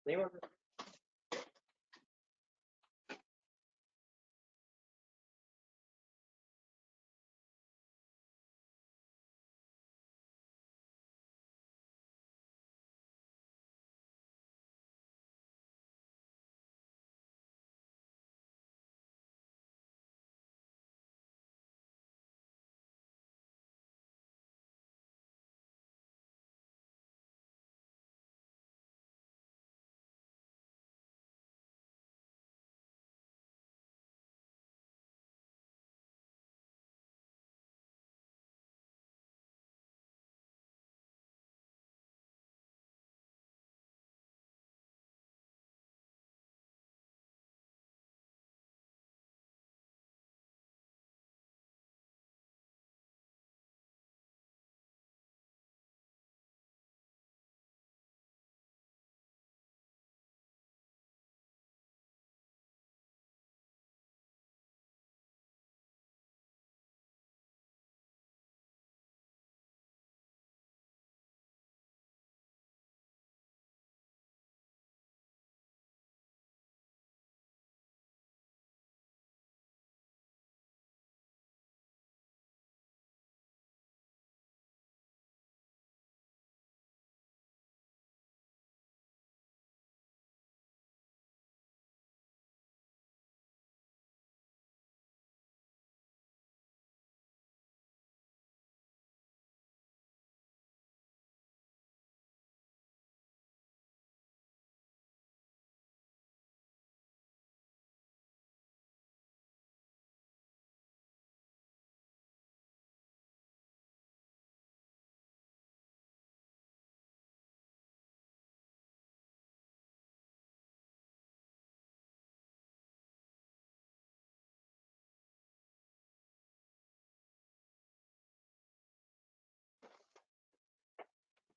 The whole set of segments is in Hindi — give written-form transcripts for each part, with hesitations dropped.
नहीं मालूम।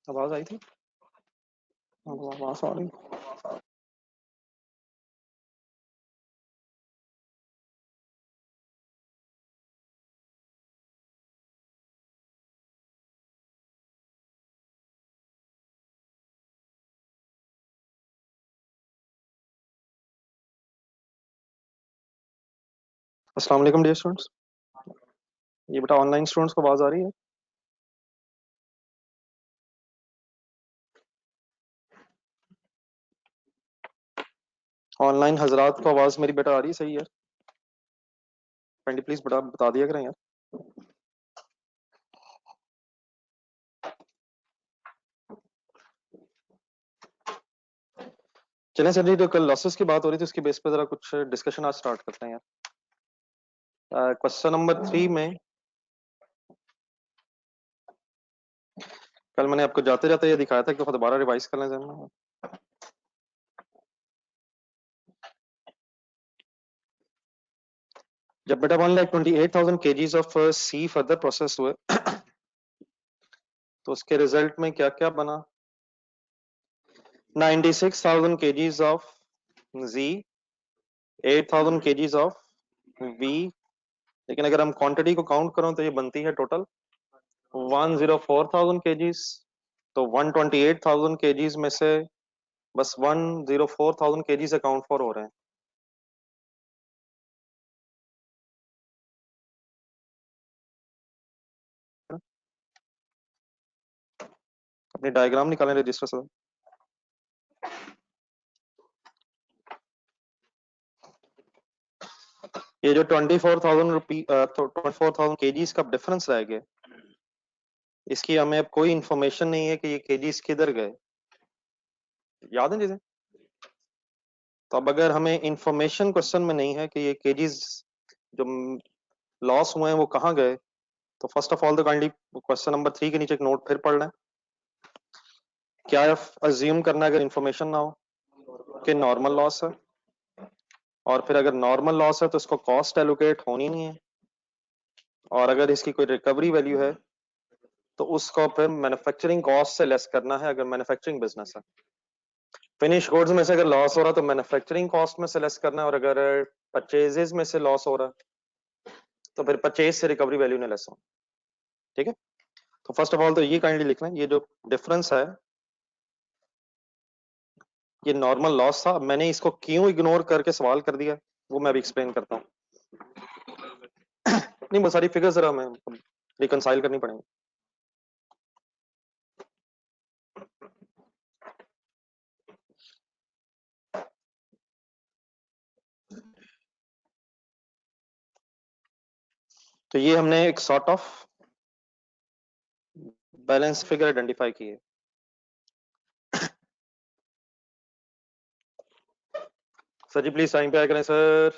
आवाज आई थी। आवाज आ रही। अस्सलाम वालेकुम डियर स्टूडेंट्स। ये बेटा ऑनलाइन स्टूडेंट्स को आवाज आ रही है? ऑनलाइन हजरात को आवाज मेरी बेटा आ रही है? सही है। प्लीज बेटा बता दिया करें यार। चलें सर जी, तो कल लॉसेस की बात हो रही थी, उसकी बेस पे जरा कुछ डिस्कशन आज स्टार्ट करते हैं यार। क्वेश्चन नंबर 3 में कल मैंने आपको जाते जाते ये दिखाया था कि दोबारा रिवाइज कर लें जरा। जब बेटा 1,28,000 kgs of C further process हुए तो उसके रिजल्ट में क्या क्या बना? 96,000 kgs of G, 8,000 kgs of V. लेकिन अगर हम क्वांटिटी को काउंट करें तो ये बनती है टोटल 104,000 kgs। तो 128,000 kgs में से बस 104,000 kgs अकाउंट फॉर हो रहे हैं। अपनी डायग्राम निकालें रजिस्टर से। ये जो 24,000 kgs का डिफरेंस रह गया, इसकी हमें अब कोई इंफॉर्मेशन नहीं है कि ये kgs किधर गए। याद है चीजें? तो अब अगर हमें इंफॉर्मेशन क्वेश्चन में नहीं है कि ये kgs जो लॉस हुए हैं वो कहाँ गए, तो फर्स्ट ऑफ ऑल तो काइंडली क्वेश्चन नंबर 3 के नीचे एक नोट फिर पढ़ लें। क्या अज्यूम करना है अगर इंफॉर्मेशन ना हो कि नॉर्मल लॉस है, और फिर अगर नॉर्मल लॉस है तो इसको कॉस्ट एलोकेट होनी नहीं है, और अगर इसकी कोई रिकवरी वैल्यू है तो उसको फिर मैन्युफैक्चरिंग कॉस्ट से लेस करना है अगर मैन्युफैक्चरिंग बिजनेस है। फिनिश गुड्स में से अगर लॉस हो रहा है तो मैन्युफैक्चरिंग कॉस्ट में से लेस करना है, और अगर परचेजेस में से लॉस हो रहा है तो फिर परचेज से रिकवरी वैल्यू ने लेस हो। ठीक है, तो फर्स्ट ऑफ ऑल तो ये काइंडली लिखना है, ये जो डिफरेंस है ये नॉर्मल लॉस था, मैंने इसको क्यों इग्नोर करके सवाल कर दिया वो मैं अभी एक्सप्लेन करता हूँ। नहीं वो सारी फिगर्स जरा हमें रिकंसाइल करनी पड़ेंगी। तो ये हमने एक sort of balance figure identify की है। सर जी प्लीज टाइम पे आया करें सर,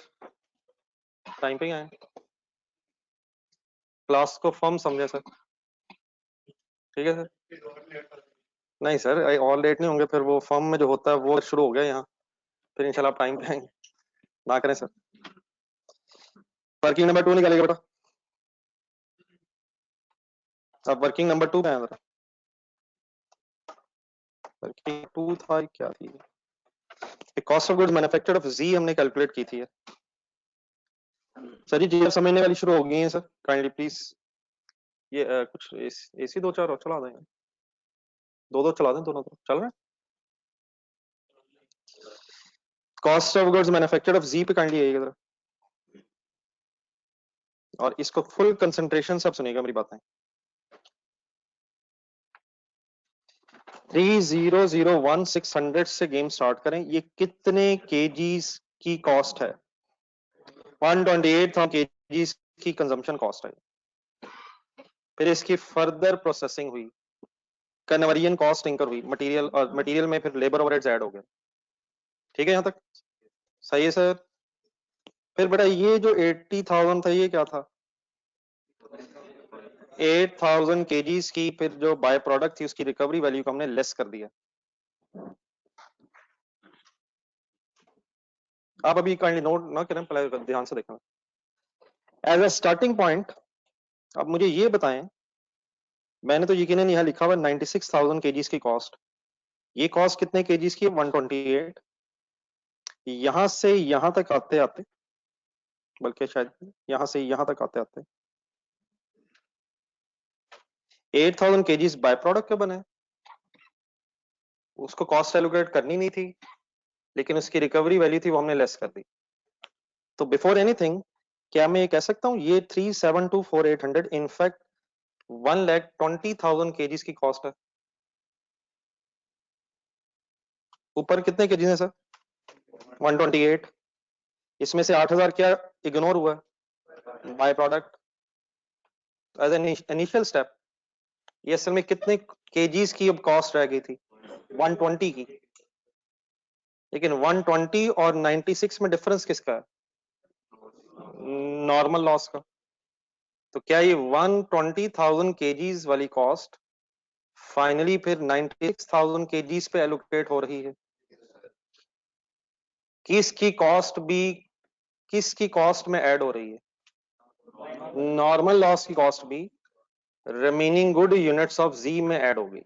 टाइम पे ही आए, क्लास को फॉर्म समझे सर, ठीक है सर। नहीं सर और लेट नहीं होंगे, फिर वो फॉर्म में जो होता है वो शुरू हो गया यहाँ, फिर इंशाल्लाह आप टाइम पे आएंगे, ना करें सर। वर्किंग नंबर 2 निकालेगा बेटा, अब वर्किंग नंबर 2 पे आए जरा। वर्किंग 2 था क्या थी, cost of goods manufactured of जी हमने कैलकुलेट की थी। सर जी समझने वाली शुरू हो गई है सर, काइंडली प्लीज ये कुछ एसी 2 4 और चला दें, 2 चला दें, दोनों तो चल रहे हैं। Cost of goods manufactured of जी पे काइंडली आइएगा जरा, और इसको फुल कंसंट्रेशन सब सुनिएगा मेरी बातें। 3001 से गेम स्टार्ट करें। ये कितने केजीज की कॉस्ट है? 128 केजीज की कंजम्पशन कॉस्ट है। फिर इसकी फर्दर प्रोसेसिंग हुई, कन्वर्जन कॉस्ट इंकर हुई, मटेरियल और मटेरियल में फिर लेबर ओवरहेड्स ऐड हो गए। ठीक है यहाँ तक सही है सर? फिर बेटा ये जो 80,000 था ये क्या था? 8,000 केजीज की फिर जो बाय प्रोडक्ट थी उसकी रिकवरी वैल्यू को हमने लेस कर दिया। आप अभी काइंडली नोट ना करें, पहले ध्यान से देखना। एज अ स्टार्टिंग पॉइंट अब मुझे ये बताएं, मैंने तो यकीनन यहाँ लिखा हुआ 96,000 केजीज की कॉस्ट, ये कॉस्ट कितने केजीज की है? 128। यहां से यहां तक आते आते, बल्कि शायद यहां से यहां तक आते आते 8,000 केजीज बाय प्रोडक्ट के बने, उसको कॉस्ट एलोकेट करनी नहीं थी, लेकिन उसकी रिकवरी वैल्यू थी वो हमने लेस कर दी। तो बिफोर एनीथिंग क्या मैं ये कह सकता हूं ये 3724800 इनफैक्ट 1,20,000 केजीज की कॉस्ट है? ऊपर कितने केजीज है सर? 128। इसमें से 8,000 क्या इग्नोर हुआ by product as an initial step? ये असल में कितने केजीज की अब कॉस्ट रह गई थी? 120 की। लेकिन 120 और 96 में डिफरेंस किसका है? नॉर्मल लॉस का। तो क्या ये 120,000 केजीज वाली कॉस्ट फाइनली फिर 96,000 केजीज पे एलोकेट हो रही है? किसकी कॉस्ट भी किसकी कॉस्ट में ऐड हो रही है? नॉर्मल लॉस की कॉस्ट भी रिमेनिंग गुड यूनिट्स ऑफ जी में ऐड हो गई।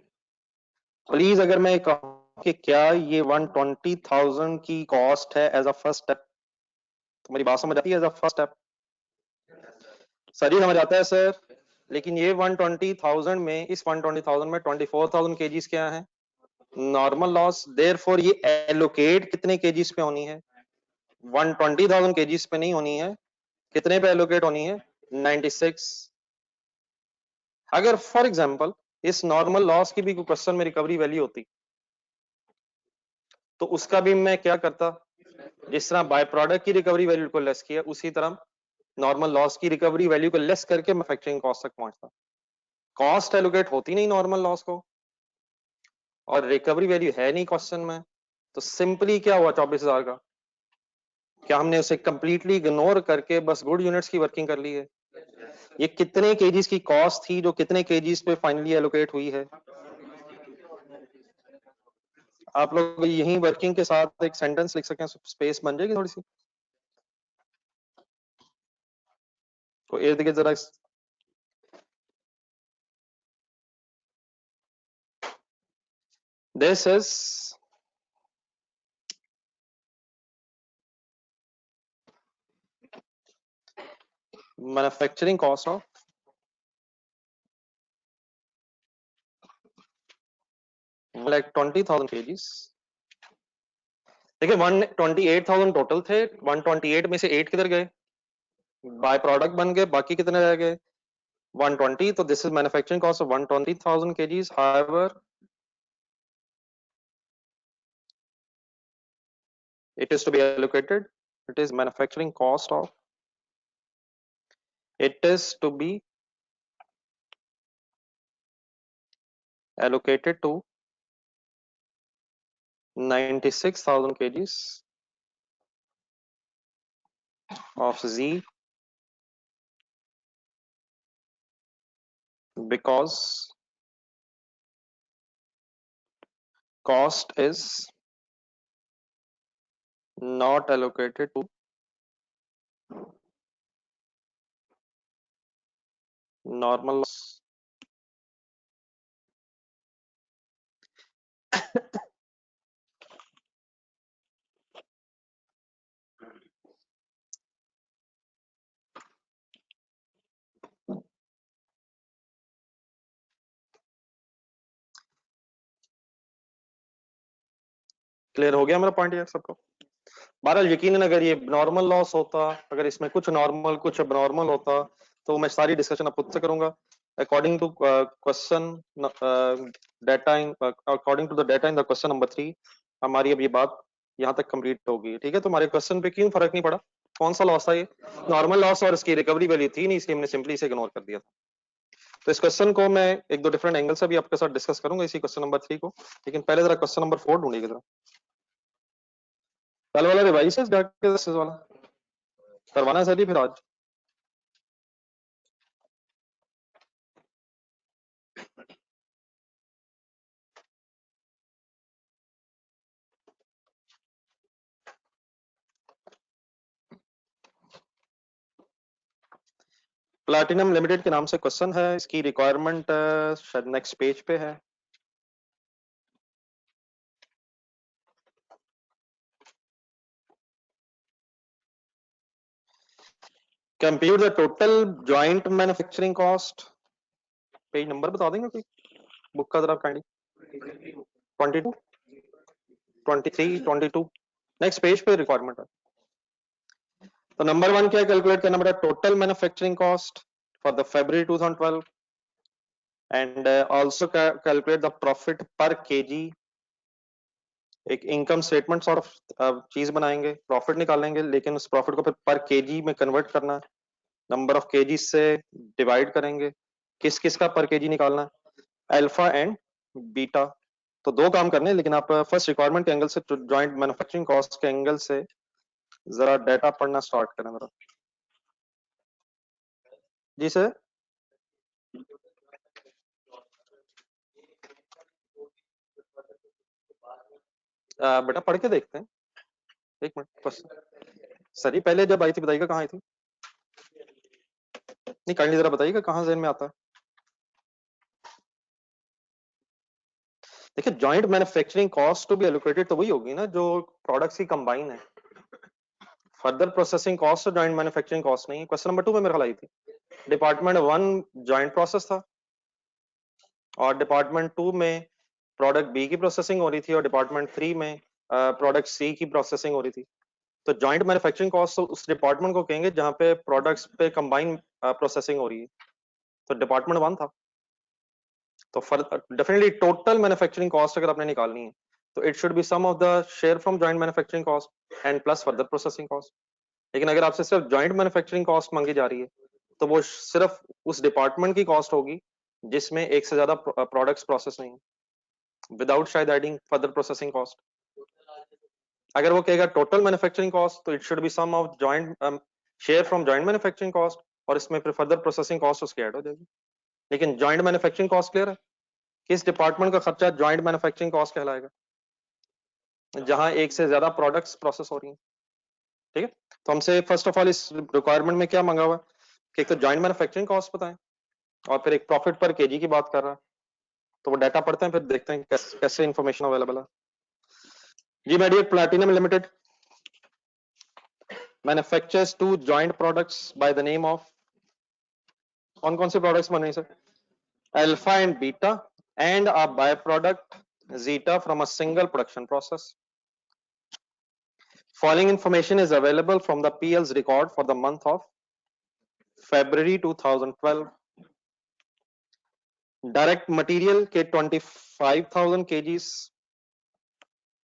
प्लीज अगर मैं कहूं कि क्या ये 120,000 की कॉस्ट है एज अ फर्स्ट स्टेप, तो मेरी बात समझ आती है? As a first step sir ही समझ आता है सर, लेकिन ये 120,000 में, इस 120,000 में 24,000 केजीज क्या है? Normal loss. देयरफॉर ये एलोकेट कितने केजीज पे होनी है? 120,000 केजीज पे नहीं होनी है, कितने पे एलोकेट होनी है? 96। अगर फॉर एग्जांपल इस नॉर्मल लॉस की भी कोई क्वेश्चन में रिकवरी वैल्यू होती तो उसका भी मैं क्या करता? जिस तरह बाय प्रोडक्ट की रिकवरी वैल्यू को लेस किया उसी तरह नॉर्मल लॉस की रिकवरी वैल्यू को लेस करके मैन्युफैक्चरिंग कॉस्ट तक पहुंचता। कॉस्ट एलोकेट होती नहीं नॉर्मल लॉस को, और रिकवरी वैल्यू है नहीं क्वेश्चन में, तो सिंपली क्या हुआ 24,000 का? क्या हमने उसे कंप्लीटली इग्नोर करके बस गुड यूनिट्स की वर्किंग कर ली है? ये कितने केजीज की कॉस्ट थी जो कितने केजीज पे फाइनली एलोकेट हुई है? आप लोग यही वर्किंग के साथ एक सेंटेंस लिख सकें, स्पेस बन जाएगी थोड़ी सी, तो इर्द गिर्द जरा this is manufacturing cost of 1,20,000 kgs देखिए 128,000 टोटल थे, 128 में से 8 किधर गए, बाय प्रोडक्ट बन गए, बाकी कितने रह गए 120. तो this is manufacturing cost of 120,000 kgs. However, it is to be allocated. It is manufacturing cost of. It is to be allocated to 96,000 kgs of Z because cost is not allocated to normal loss. Clear हो गया मेरा पॉइंट यार सबको? बहरहाल यकीनन अगर ये नॉर्मल लॉस होता, अगर इसमें कुछ नॉर्मल कुछ अबनॉर्मल होता, तो मैं सारी डिस्कशन अब खुद से करूंगा. According to question data in according to the data in the question number 3, हमारी अब ये बात यहाँ तक कंप्लीट होगी. ठीक है, तो हमारे क्वेश्चन पे क्यों फर्क नहीं पड़ा, कौन सा लॉस था ये, नॉर्मल लॉस, और इसकी रिकवरी वैल्यू थी नहीं, इसलिए हमने सिंपली इसे इग्नोर कर दिया था. तो इस क्वेश्चन को मैं एक दो डिफरेंट एंगल से भी आपके साथ डिस्कस करूंगा, इसी क्वेश्चन नंबर 3 को. लेकिन पहले जरा क्वेश्चन नंबर 4 ढूंढिएगा जरा. कल वाला रिवाइज है इस वाला करवाना है सर, फिर आज. प्लैटिनम लिमिटेड के नाम से क्वेश्चन है, इसकी रिक्वायरमेंट शायद नेक्स्ट पेज पे है. Compute the total joint manufacturing cost. Page number बता देंगे कोई बुक का जरा काइंडली. 22, 23, 22 नेक्स्ट पेज पे रिक्वायरमेंट है. तो नंबर 1 क्या कैलकुलेट करना बेटा, total manufacturing cost for the February 2012 and also calculate the profit पर केजी. एक इनकम स्टेटमेंट सॉर्ट ऑफ चीज बनाएंगे, प्रॉफिट निकालेंगे, लेकिन उस प्रॉफिट को फिर पर केजी में कन्वर्ट करना है, नंबर ऑफ केजी से डिवाइड करेंगे. किस किस का पर केजी निकालना है, अल्फा एंड बीटा. तो दो काम करने हैं, लेकिन आप फर्स्ट रिक्वायरमेंट के एंगल से, जॉइंट मैन्युफैक्चरिंग कॉस्ट के एंगल से जरा डाटा पढ़ना स्टार्ट करें जरा. जी सर. बेटा पढ़ के देखते हैं, एक मिनट बस. सर ही पहले जब आई थी बताइएगा, कहाँ आई थी, नहीं काइंडली जरा बताइएगा कहाँ ज़हन में आता है. देखिए joint manufacturing cost to be allocated तो वही होगी ना जो प्रोडक्ट्स की कंबाइन है. फर्दर प्रोसेसिंग कॉस्ट तो जॉइंट मैन्युफैक्चरिंग कॉस्ट नहीं है. क्वेश्चन नंबर 2 में मेरे ख्याल आई थी. डिपार्टमेंट 1 जॉइंट प्रोसेस था, और डिपार्टमेंट 2 में प्रोडक्ट बी की प्रोसेसिंग हो रही थी, और डिपार्टमेंट 3 में प्रोडक्ट सी की प्रोसेसिंग हो रही थी. तो जॉइंट मैन्युफैक्चरिंग कॉस्ट तो उस डिपार्टमेंट को कहेंगे जहां पे प्रोडक्ट्स पे कंबाइन प्रोसेसिंग हो रही है. तो डिपार्टमेंट 1 था. तो डेफिनेटली टोटल मैन्युफैक्चरिंग कॉस्ट अगर आपने निकालनी है, तो it should be sum of the share from joint manufacturing cost and plus further processing cost. लेकिन अगर आपसे सिर्फ जॉइंट मैन्युफैक्चरिंग कॉस्ट मांगी जा रही है, तो वो सिर्फ उस डिपार्टमेंट की कॉस्ट होगी जिसमें एक से ज्यादा प्रोडक्ट्स प्रोसेस नहीं है, विदाउट शायद एडिंग फर्दर प्रोसेसिंग कॉस्ट. अगर वो कहेगा टोटल मैन्युफैक्चरिंग कॉस्ट, तो it should be sum of joint share from joint manufacturing cost, और इसमें फिर फर्दर प्रोसेसिंग कॉस्ट उसकी ऐड हो जाएगी. लेकिन जॉइंट मैन्युफैक्चरिंग कॉस्ट क्लियर है, किस डिपार्टमेंट का खर्चा जॉइंट मैन्युफैक्चरिंग कॉस्ट कहलाएगा, जहां एक से ज्यादा प्रोडक्ट्स प्रोसेस हो रही हैं. ठीक है, तो हमसे फर्स्ट ऑफ ऑल इस रिक्वायरमेंट में क्या मांगा हुआ है कि एक तो जॉइंट मैन्युफैक्चरिंग कॉस्ट बताएं, और फिर एक प्रॉफिट पर केजी की बात कर रहा है. तो वो डाटा पढ़ते हैं, फिर देखते हैं कैसे इंफॉर्मेशन अवेलेबल है. जी my dear, platinum limited manufactures two joint products by the name of, कौन कौन से प्रोडक्ट्स बने sir, alpha and beta and a by product zeta from a single production process. Following information is available from the PL's record for the month of February 2012. Direct material के 25,000 kgs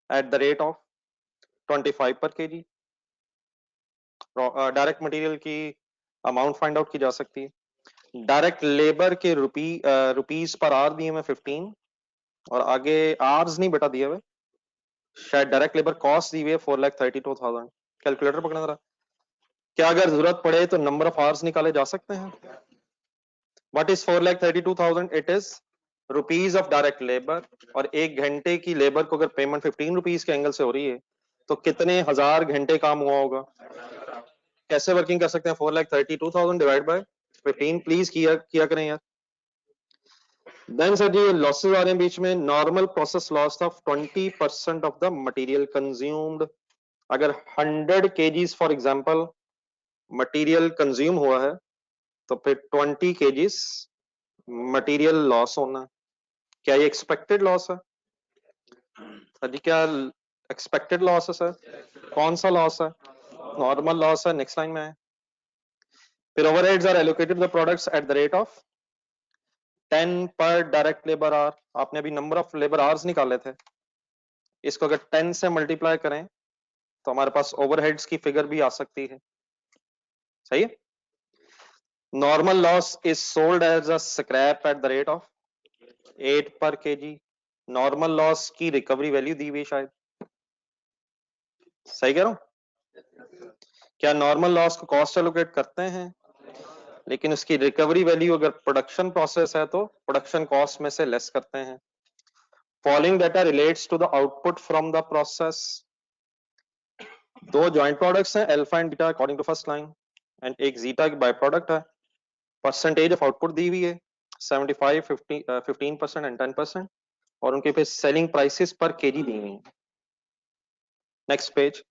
at the rate of 25 per kg. Direct material की अमाउंट फाइंड आउट की जा सकती है। डायरेक्ट लेबर के रुपीस पर आवर दिए हुए 15 और आगे आवर्स नहीं बेटा दिए हुए, शायद डायरेक्ट लेबर कॉस्ट दी हुई है 4,32,000। कैलकुलेटर पकड़ना जरा। क्या अगर जरूरत पड़े तो नंबर ऑफ आवर्स निकाले जा सकते हैं? What is 4,32,000? It is rupees of direct labour, और एक घंटे की लेबर को अगर पेमेंट 15 रुपीज के एंगल से हो रही है तो कितने हजार घंटे काम हुआ होगा? कैसे वर्किंग कर सकते हैं? 4,32,000 डिवाइड बाय 15, प्लीज किया करें यार। देन सर जी लॉसेस आ रहे हैं बीच में। Normal process loss of 20% of the material consumed. अगर 100 kgs for example material consume हुआ है तो फिर 20 kgs मटेरियल लॉस होना है। क्या ये एक्सपेक्टेड लॉस है? सर जी क्या एक्सपेक्टेड लॉस है सर? कौन सा लॉस है? नॉर्मल लॉस है। नेक्स्ट लाइन में है। फिर overheads are allocated the products at the rate of 10 per direct labour our. आपने अभी नंबर ऑफ लेबर आवर्स निकाले थे, इसको अगर 10 से मल्टीप्लाई करें तो हमारे पास ओवरहेड्स की फिगर भी आ सकती है। सही है। Normal loss is sold as a scrap at the rate of 8 per KG. Normal loss की रिकवरी वैल्यू दी हुई शायद। सही कह रहा हूं? क्या नॉर्मल लॉस को कॉस्ट एलोकेट करते हैं, लेकिन उसकी रिकवरी वैल्यू अगर प्रोडक्शन प्रोसेस है तो प्रोडक्शन कॉस्ट में से लेस करते हैं। Following data relates to the output from the process. दो जॉइंट प्रोडक्ट्स हैं alpha and beta according to first line, and एक जीटा एक बाय प्रोडक्ट है। परसेंटेज ऑफ आउटपुट दी हुई है 75, 15% एंड 10%, और उनके पे सेलिंग प्राइसेस पर केजी दी हुई है। Next page.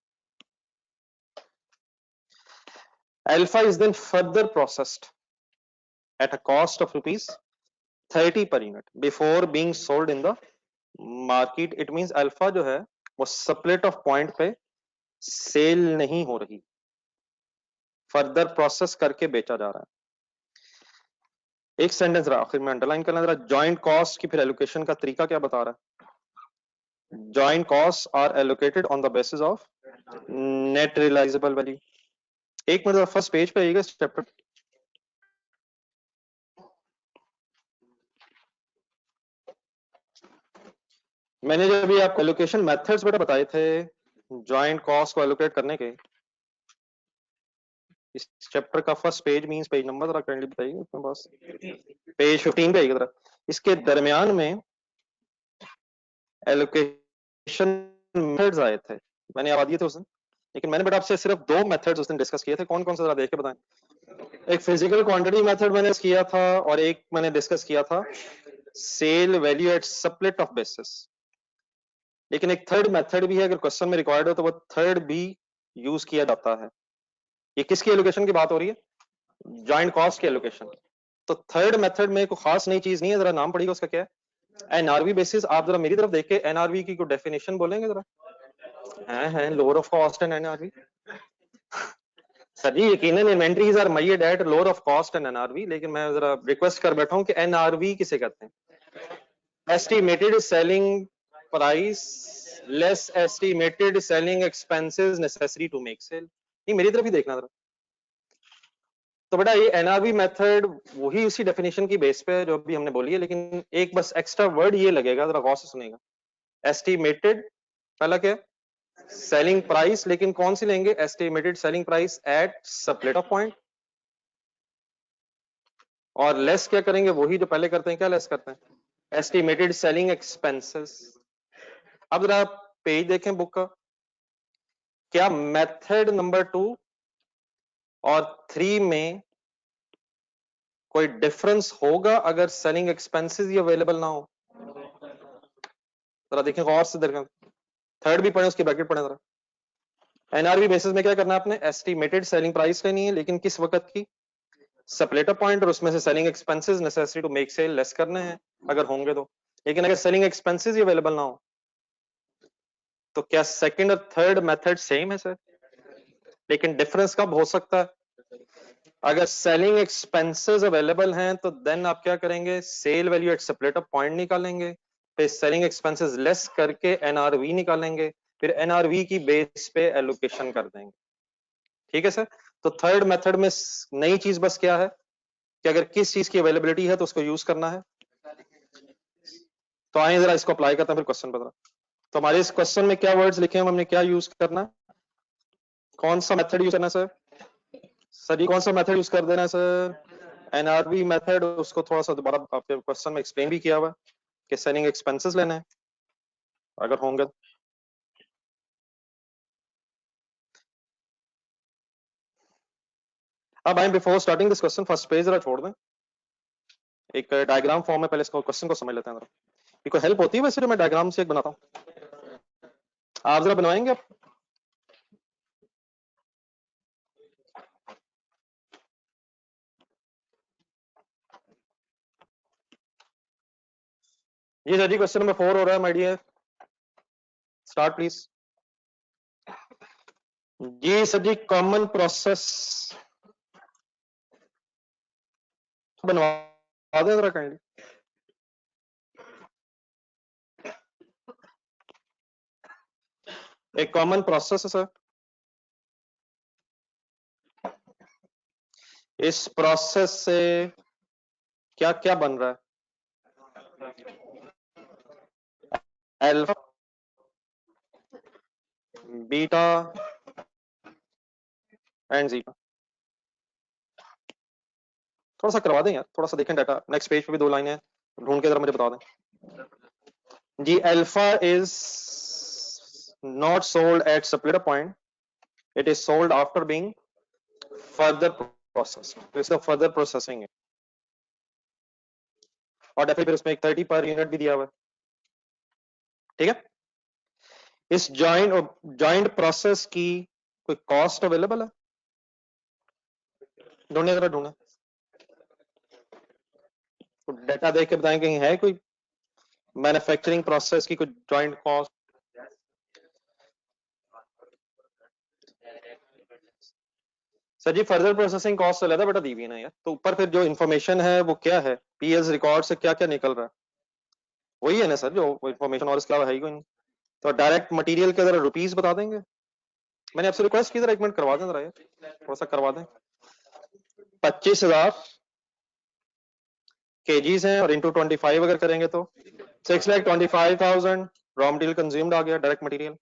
Alpha is then further processed at a cost of rupees 30 per unit before being sold in the market. It means alpha जो है वो split of point पे सेल नहीं हो रही, फर्दर प्रोसेस करके बेचा जा रहा है। एक सेंटेंस आखिर में अंडरलाइन करना जरा। जॉइंट कॉस्ट की फिर एलोकेशन का तरीका क्या बता रहा है? Joint cost are allocated on the basis of net realisable value. एक मिनट फर्स्ट पेज पे आइएगा चैप्टर। मैंने जब भी आपको एलोकेशन मेथड्स बेटा बताए थे जॉइंट कॉस्ट को एलोकेट करने के, इस चैप्टर का first page means page number जरा काइंडली बताइए अपने पास। पेज 15 पे आइएगा जरा। इसके दरमियान में एलोकेशन मेथड्स आए थे, मैंने आपको दिए थे उस दिन, लेकिन मैंने बेटा आपसे सिर्फ दो मेथड्स उस दिन डिस्कस किए थे। कौन कौन से जरा देख के बताएं। एक फिजिकल क्वांटिटी मेथड मैंने किया था, और एक मैंने डिस्कस किया था sale value at split of basis. लेकिन एक थर्ड मेथड भी है, अगर क्वेश्चन में रिक्वायर्ड हो तो वो थर्ड भी यूज किया जाता है। ये किसकी एलोकेशन की बात हो रही है? जॉइंट कॉस्ट की एलोकेशन। तो थर्ड मेथड में कोई खास नई चीज नहीं है, जरा नाम पढ़िएगा उसका क्या है। NRV basis. आप जरा मेरी तरफ देख के एनआरवी की कोई डेफिनेशन बोलेंगे जरा। है lower of cost and NRV. Sir जी यकीनन inventories are made at lower of cost and NRV, लेकिन मैं जरा रिक्वेस्ट कर बैठा हूं कि एनआरवी किसे कहते हैं? Estimated selling price less estimated selling expenses necessary to make sale. नहीं मेरी तरफ ही देखना जरा। तो बेटा ये एनआरवी मेथड वही उसी डेफिनेशन की बेस पे जो भी हमने बोली है, लेकिन एक बस एक्स्ट्रा वर्ड ये लगेगा, जरा गौर से सुनेगा। एस्टिमेटेड पहला क्या? सेलिंग प्राइस, लेकिन कौन सी लेंगे? Estimated selling price at split off point. और लेस क्या करेंगे? वही जो पहले करते हैं। क्या लेस करते हैं? Estimated selling expenses. अब जरा पेज देखें बुक का। क्या मेथड नंबर 2 और 3 में कोई डिफरेंस होगा अगर सेलिंग एक्सपेंसेस ही अवेलेबल ना हो? जरा देखें गौर से देखें। थर्ड भी पढ़े, उसके ब्रैकेट पढ़े जरा। एनआरवी बेसिस में क्या करना है आपने? एस्टिमेटेड सेलिंग प्राइस लेनी है, लेकिन किस वक्त की? स्प्लिट अप पॉइंट, और उसमें से selling expenses necessary to make sale less करने हैं अगर होंगे तो। लेकिन अगर सेलिंग एक्सपेंसेस ही अवेलेबल ना हो तो क्या सेकंड और थर्ड मेथड सेम है सर? लेकिन डिफरेंस कब हो सकता है? अगर सेलिंग एक्सपेंसेस अवेलेबल हैं तो देन आप क्या करेंगे, sale value at separate point निकालेंगे, फिर सेलिंग एक्सपेंसेस लेस करके एनआरवी निकालेंगे, फिर एनआरवी की बेस पे एलोकेशन कर देंगे। ठीक है सर? तो थर्ड मेथड में नई चीज बस क्या है कि अगर किस चीज की अवेलेबिलिटी है तो उसको यूज करना है। तो आइए जरा इसको अप्लाई करते हैं फिर क्वेश्चन पर। तो हमारे इस क्वेश्चन में क्या वर्ड्स लिखे हैं, हमने क्या यूज करना है, कौन सा मेथड यूज करना है सर? सर जी कौन सा मेथड यूज कर देना है सर? NRV method. उसको थोड़ा सा दोबारा आपके क्वेश्चन में एक्सप्लेन भी किया हुआ कि सेलिंग एक्सपेंसेस लेने हैं अगर होंगे। अब I before starting this question first page जरा छोड़ दें, एक डायग्राम फॉर्म में पहले इसको क्वेश्चन को समझ लेते हैं जरा। ये कोई हेल्प होती है वैसे जो मैं डायग्राम से एक बनाता हूँ? आप जरा बनवाएंगे आप? Ji sir ji question number 4 हो रहा है my dear, start please. Ji sir ji common process बनवा दें जरा काइंडली। एक कॉमन प्रोसेस है सर, इस प्रोसेस से क्या क्या बन रहा है? Alpha, beta and zeta. थोड़ा सा करवा दें यार, थोड़ा सा देखें डाटा, नेक्स्ट पेज पे भी 2 लाइनें हैं, ढूंढ के जरा मुझे बता दें। जी alpha is not sold at supplier point, it is sold after being further process, तो इसका फर्दर प्रोसेसिंग है। और डेफिनेटली उसमें एक 30 पर यूनिट भी दिया हुआ है। ठीक है, इस जॉइंट प्रोसेस की कोई कॉस्ट अवेलेबल है? ढूंढे जरा ढूंढे, तो डाटा देख के बताएं कहीं है कोई मैन्युफैक्चरिंग प्रोसेस की कोई जॉइंट कॉस्ट? सर जी फर्दर प्रोसेसिंग कॉस्ट से ज्यादा बेटा दी हुई है ना यार, तो ऊपर फिर जो इन्फॉर्मेशन है वो क्या है, पीएस रिकॉर्ड से क्या क्या निकल रहा है, वही है ना सर जो इन्फॉर्मेशन, और इसके अलावा है ही कोई नहीं। तो डायरेक्ट मटेरियल के जरा रुपीस बता देंगे, मैंने आपसे रिक्वेस्ट की जरा एक मिनट करवा दें जरा यार, थोड़ा सा करवा दें। 25,000 केजीज हैं और इंटू 25 अगर करेंगे तो 6,25,000 रॉ मटेरियल कंज्यूम्ड आ गया, डायरेक्ट मटेरियल।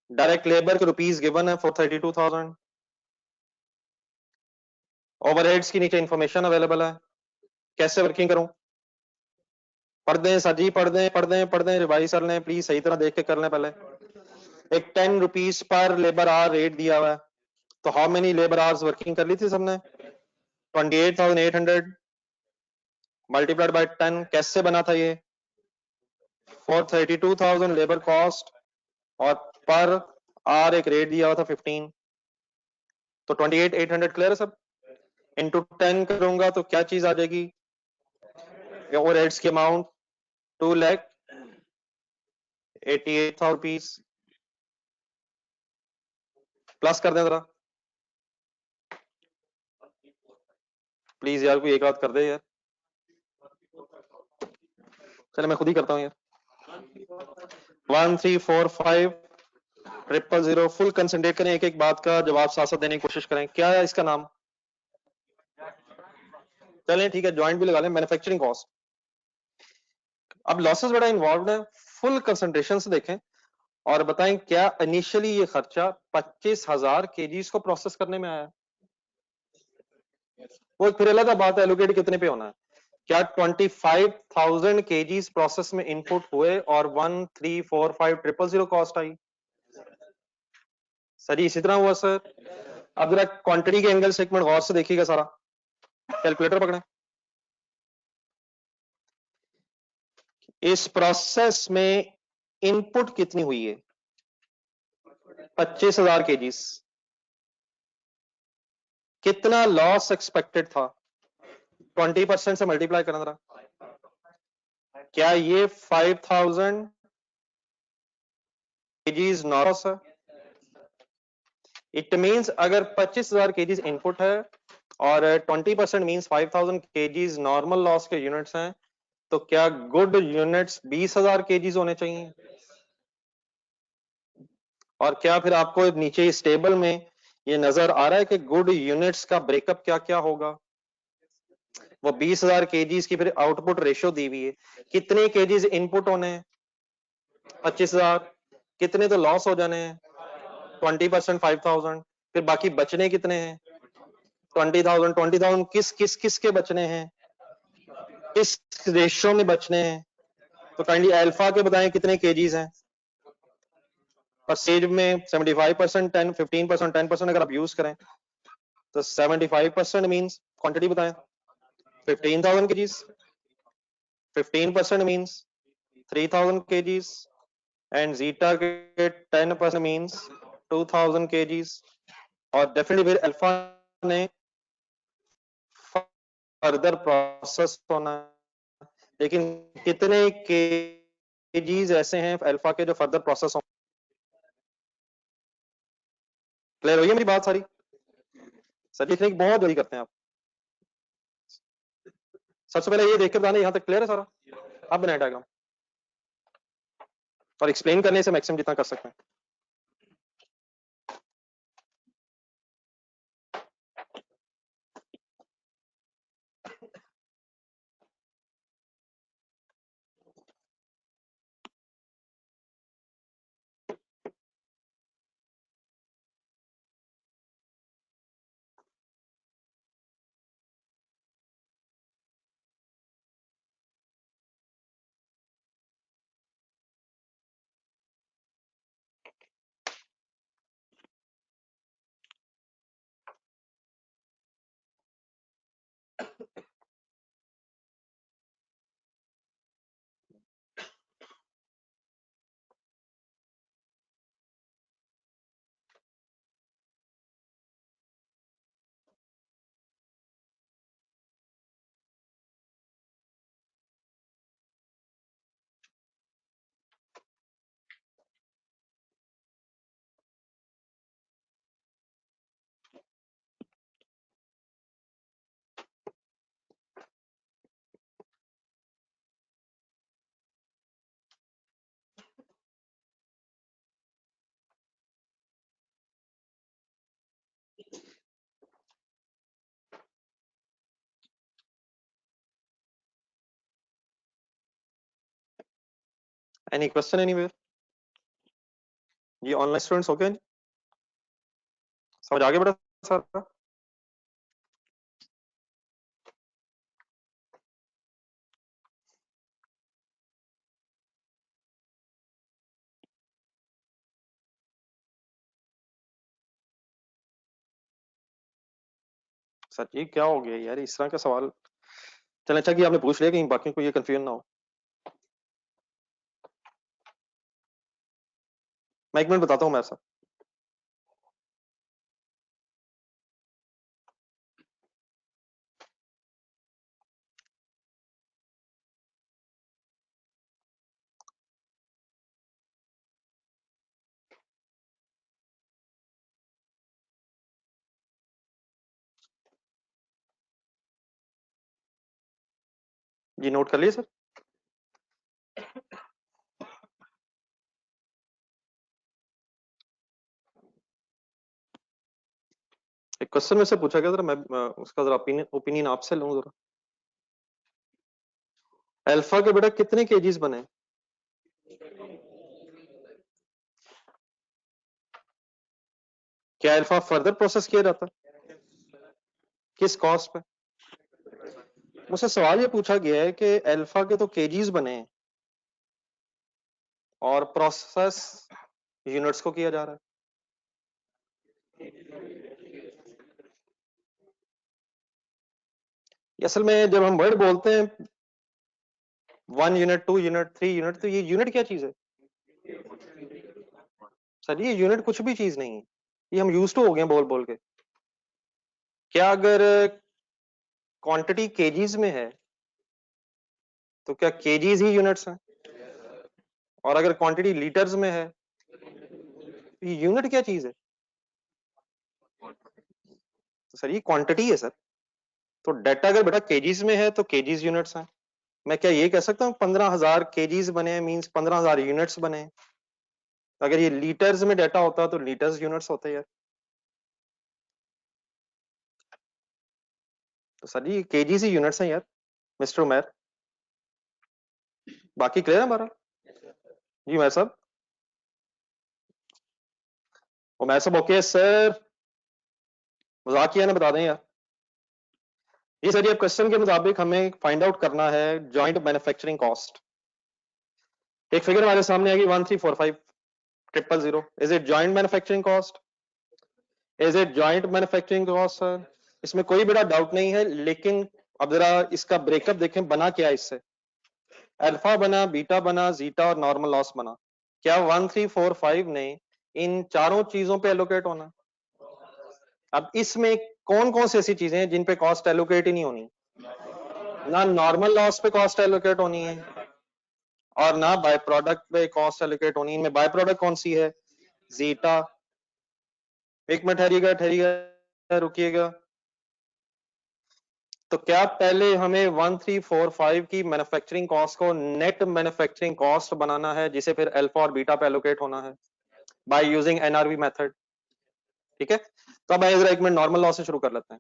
डायरेक्ट लेबर के रुपीस गिवन है फॉर 32,000। ओवरहेड्स की नीचे इंफॉर्मेशन अवेलेबल है, कैसे वर्किंग करूं? पढ़ दें सर जी, पढ़ दें रिवाइज कर लें प्लीज, सही तरह देख के कर लें पहले। एक 10 rupees per labour hour rate दिया हुआ है, तो how many labour hours working कर ली थी सबने? 28,800 मल्टीप्लाइड बाय 10, कैसे बना था ये? फॉर 32,000 लेबर कॉस्ट, और पर आर एक रेट दिया हुआ था 15, तो 28,800 क्लियर है सब। इंटू 10 करूंगा तो क्या चीज आ जाएगी? ओवरहेड्स की अमाउंट 2,88,000 रुपीज, प्लस कर दें जरा प्लीज यार, कोई एक बात कर दे यार। चलो मैं खुद ही करता हूँ यार। 1345,000, फुल कंसंट्रेट करें, एक एक बात का जवाब साथ साथ देने की कोशिश करें। क्या है इसका नाम? चलें ठीक है, ज्वाइंट भी लगा लें, मैन्युफैक्चरिंग कॉस्ट। अब लॉसेस बड़ा इन्वॉल्व है, फुल कंसंट्रेशन से देखें और बताएं क्या इनिशियली ये खर्चा 25,000 केजीज को प्रोसेस करने में आया? वो फिर अलग बात है एलोकेट कितने पे होना है। क्या 25,000 केजीज प्रोसेस में इनपुट हुए और 1,345,000 कॉस्ट आई? सर इसी तरह हुआ सर। अब जरा क्वांटिटी के एंगल से एक मिनट गौर से देखिएगा सारा, कैलकुलेटर पकड़ें। इस प्रोसेस में इनपुट कितनी हुई है? 25,000 केजीज। कितना लॉस एक्सपेक्टेड था? 20% से मल्टीप्लाई करना जरा। क्या ये 5,000 केजीज नॉर्मल है। इट मींस अगर 25,000 केजीज इनपुट है और 20% मींस 5,000 केजीज नॉर्मल लॉस के यूनिट्स हैं, तो क्या गुड यूनिट्स 20,000 केजीज होने चाहिए? और क्या फिर आपको नीचे इस टेबल में ये नजर आ रहा है कि गुड यूनिट्स का ब्रेकअप क्या क्या होगा? वो 20,000 केजीज की फिर आउटपुट रेशियो दी हुई है, कितने केजीज इनपुट होने हैं? 25,000। कितने तो लॉस हो जाने हैं? 20% 5,000। फिर बाकी बचने कितने हैं? 20,000। 20,000 किस किस किस के बचने हैं, किस रेशियो में बचने हैं? तो काइंडली अल्फा के बताएं कितने केजीज हैं? और स्टेज में 75%, 10, 15%, 10% अगर आप यूज करें तो 75% मींस क्वांटिटी बताएं। 15,000 KGs. 15% means 3,000 KGs and zeta के 10% मींस 2,000 केजीज। और डेफिनेटली फिर अल्फा ने फर्दर प्रोसेस होना है, लेकिन कितने केजीज ऐसे हैं अल्फा के जो फर्दर प्रोसेस हो? क्लियर हुई है मेरी बात सारी? सर लिखने की बहुत जल्दी करते हैं आप। सबसे पहले ये देख कर बताना यहां तक क्लियर है सारा। अब बनाए डायग्राम और एक्सप्लेन करने से मैक्सिमम जितना कर सकते हैं। Any question anywhere? ये ऑनलाइन स्टूडेंट्स हो गए? समझ आगे बढ़ा सारा? सर ये क्या हो गया यार, इस तरह का सवाल? चल अच्छा कि आपने पूछ लिया, कहीं बाकी को ये कंफ्यूजन ना हो। मैं एक मिनट बताता हूँ मैं सर। जी नोट कर लिए सर? एक क्वेश्चन में से पूछा गया, जरा मैं उसका जरा ओपिनियन आपसे लूं जरा। अल्फा के बेटा कितने केजीज बने? क्या अल्फा फर्दर प्रोसेस किया जाता है? किस कॉस्ट पे? मुझसे सवाल ये पूछा गया है कि अल्फा के तो केजीज बने हैं और प्रोसेस यूनिट्स को किया जा रहा है। असल में जब हम वर्ड बोलते हैं 1 यूनिट, 2 यूनिट, 3 यूनिट, तो ये यूनिट क्या चीज है? सर ये यूनिट कुछ भी चीज नहीं है, ये हम यूज टू हो गए बोल बोल के। क्या अगर क्वांटिटी केजीज में है तो क्या केजीज ही यूनिट्स हैं? और अगर क्वांटिटी लीटर्स में है यूनिट क्या चीज है? तो सर ये क्वांटिटी है सर। तो डाटा अगर बेटा केजीज में है तो केजीज यूनिट्स हैं। मैं क्या ये कह सकता हूँ 15,000 केजीज बने मींस 15,000 यूनिट्स बने? अगर ये लीटर्स में डाटा होता तो लीटर्स यूनिट्स होते यार। तो सर ये केजीज ही यूनिट्स हैं यार मिस्टर उमैर। बाकी क्लियर है हमारा? जी उमैर साहब। उमैर साहब ओके सर। मजाक किया ना बता दें यार। जी सर ये क्वेश्चन के मुताबिक हमें फाइंड आउट करना है जॉइंट मैन्युफैक्चरिंग कॉस्ट। एक फिगर हमारे सामने आएगी 1345000। Is it joint manufacturing cost? Is it joint manufacturing cost sir? इसमें कोई बड़ा डाउट नहीं है, लेकिन अब जरा इसका ब्रेकअप देखें बना क्या इससे। अल्फा बना, बीटा बना, जीटा और नॉर्मल लॉस बना। क्या 1345 ने इन चारों चीजों पे एलोकेट होना? अब इसमें कौन कौन सी ऐसी चीजें हैं जिन पे कॉस्ट एलोकेट ही नहीं होनी? ना नॉर्मल लॉस पे कॉस्ट एलोकेट होनी है और ना बाय प्रोडक्ट पे कॉस्ट एलोकेट होनी है। इनमें बाय प्रोडक्ट कौन सी है? जीटा। एक मिनट ठहरिएगा ठहरिएगा रुकिएगा। तो क्या पहले हमें 1345 की मैन्युफैक्चरिंग कॉस्ट को नेट मैन्युफैक्चरिंग कॉस्ट बनाना है जिसे फिर अल्फा और बीटा पे एलोकेट होना है बाय यूजिंग एनआरवी मेथड? ठीक है। तो अब एक मिनट नॉर्मल लॉस से शुरू कर लेते हैं।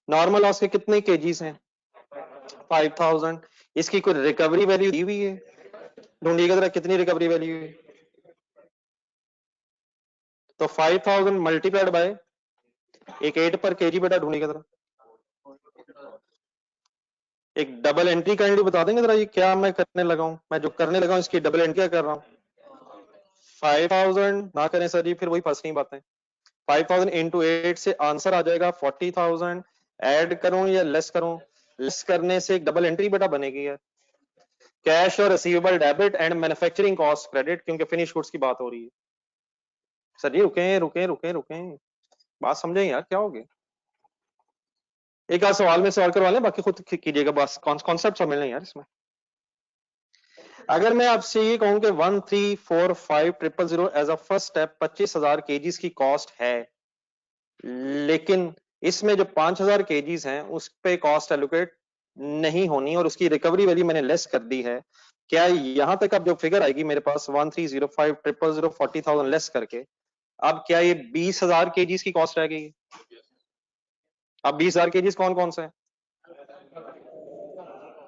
नॉर्मल लॉस के कितने केजीज हैं? 5000। इसकी कोई रिकवरी वैल्यू दी हुई है? ढूंढिएगा जरा कितनी रिकवरी वैल्यू है। तो 5000 मल्टीप्लाइड बाय एक 8 पर केजी बेटा ढूंढिएगा जरा। एक डबल एंट्री काइंडली बता देंगे जरा ये क्या मैं करने लगा हूं? मैं जो करने लगा हूं इसकी डबल एंट्री क्या कर रहा हूं? 5000 ना करें सर जी फिर वही फंसनी बातें। 5000 इंटू 8 से आंसर आ जाएगा 40,000। ऐड करूं या लेस करूं? लेस करने से एक डबल एंट्री बेटा बनेगी यार। कैश और receivable debit and manufacturing cost credit, क्योंकि फिनिश गुड्स की बात हो रही है। सर जी रुकें रुकें रुकें रुकें, बात समझें यार क्या हो गया। एक आध सवाल में सवाल करवा लें, बाकी खुद कीजिएगा, बस कॉन्सेप्ट समझ लें यार इसमें। अगर मैं आपसे ये कहूं कि 1345000 as a first step 25,000 KGs की कॉस्ट है, लेकिन इसमें जो 5,000 केजीज हैं उस पे कॉस्ट एलोकेट नहीं होनी और उसकी रिकवरी वैल्यू मैंने लेस कर दी है, क्या यहां तक अब जो फिगर आएगी मेरे पास 1305000 40,000 लेस करके, अब क्या ये 20,000 केजीज की कॉस्ट रह गई? अब 20,000 केजीज कौन कौन से हैं?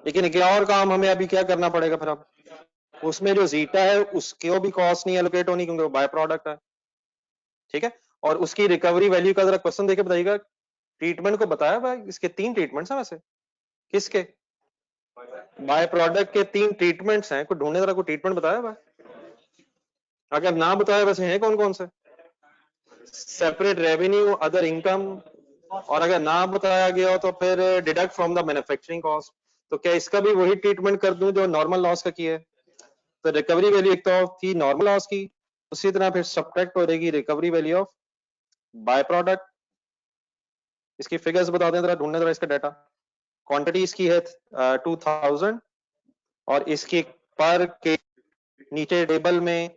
लेकिन एक और काम हमें अभी क्या करना पड़ेगा फिर, अब उसमें जो जीटा है उसके भी कॉस्ट नहीं एलोकेट होनी क्योंकि वो बाय प्रोडक्ट है। ठीक है। और उसकी रिकवरी वैल्यू का जरा क्वेश्चन देके बताइएगा। ट्रीटमेंट को बताया भाई, इसके 3 ट्रीटमेंट्स हैं वैसे। किसके? बाय प्रोडक्ट के 3 ट्रीटमेंट्स हैं, कोई ढूंढने जरा कोई ट्रीटमेंट बताया भाई। अगर ना बताया वैसे हैं कौन कौन से? सेपरेट रेवेन्यू, अदर इनकम, और अगर ना बताया गया हो तो फिर deduct from the manufacturing cost. तो क्या इसका भी वही ट्रीटमेंट कर दूं जो नॉर्मल लॉस का किया है? तो रिकवरी वैल्यू एक तो थी नॉर्मल लॉस की, उसी तरह फिर सब्ट्रैक्ट हो रहेगी recovery value of by product. इसकी फिगर्स बता दें जरा, ढूंढने जरा इसका डाटा। क्वांटिटी इसकी है 2000 और इसकी पर के नीचे टेबल में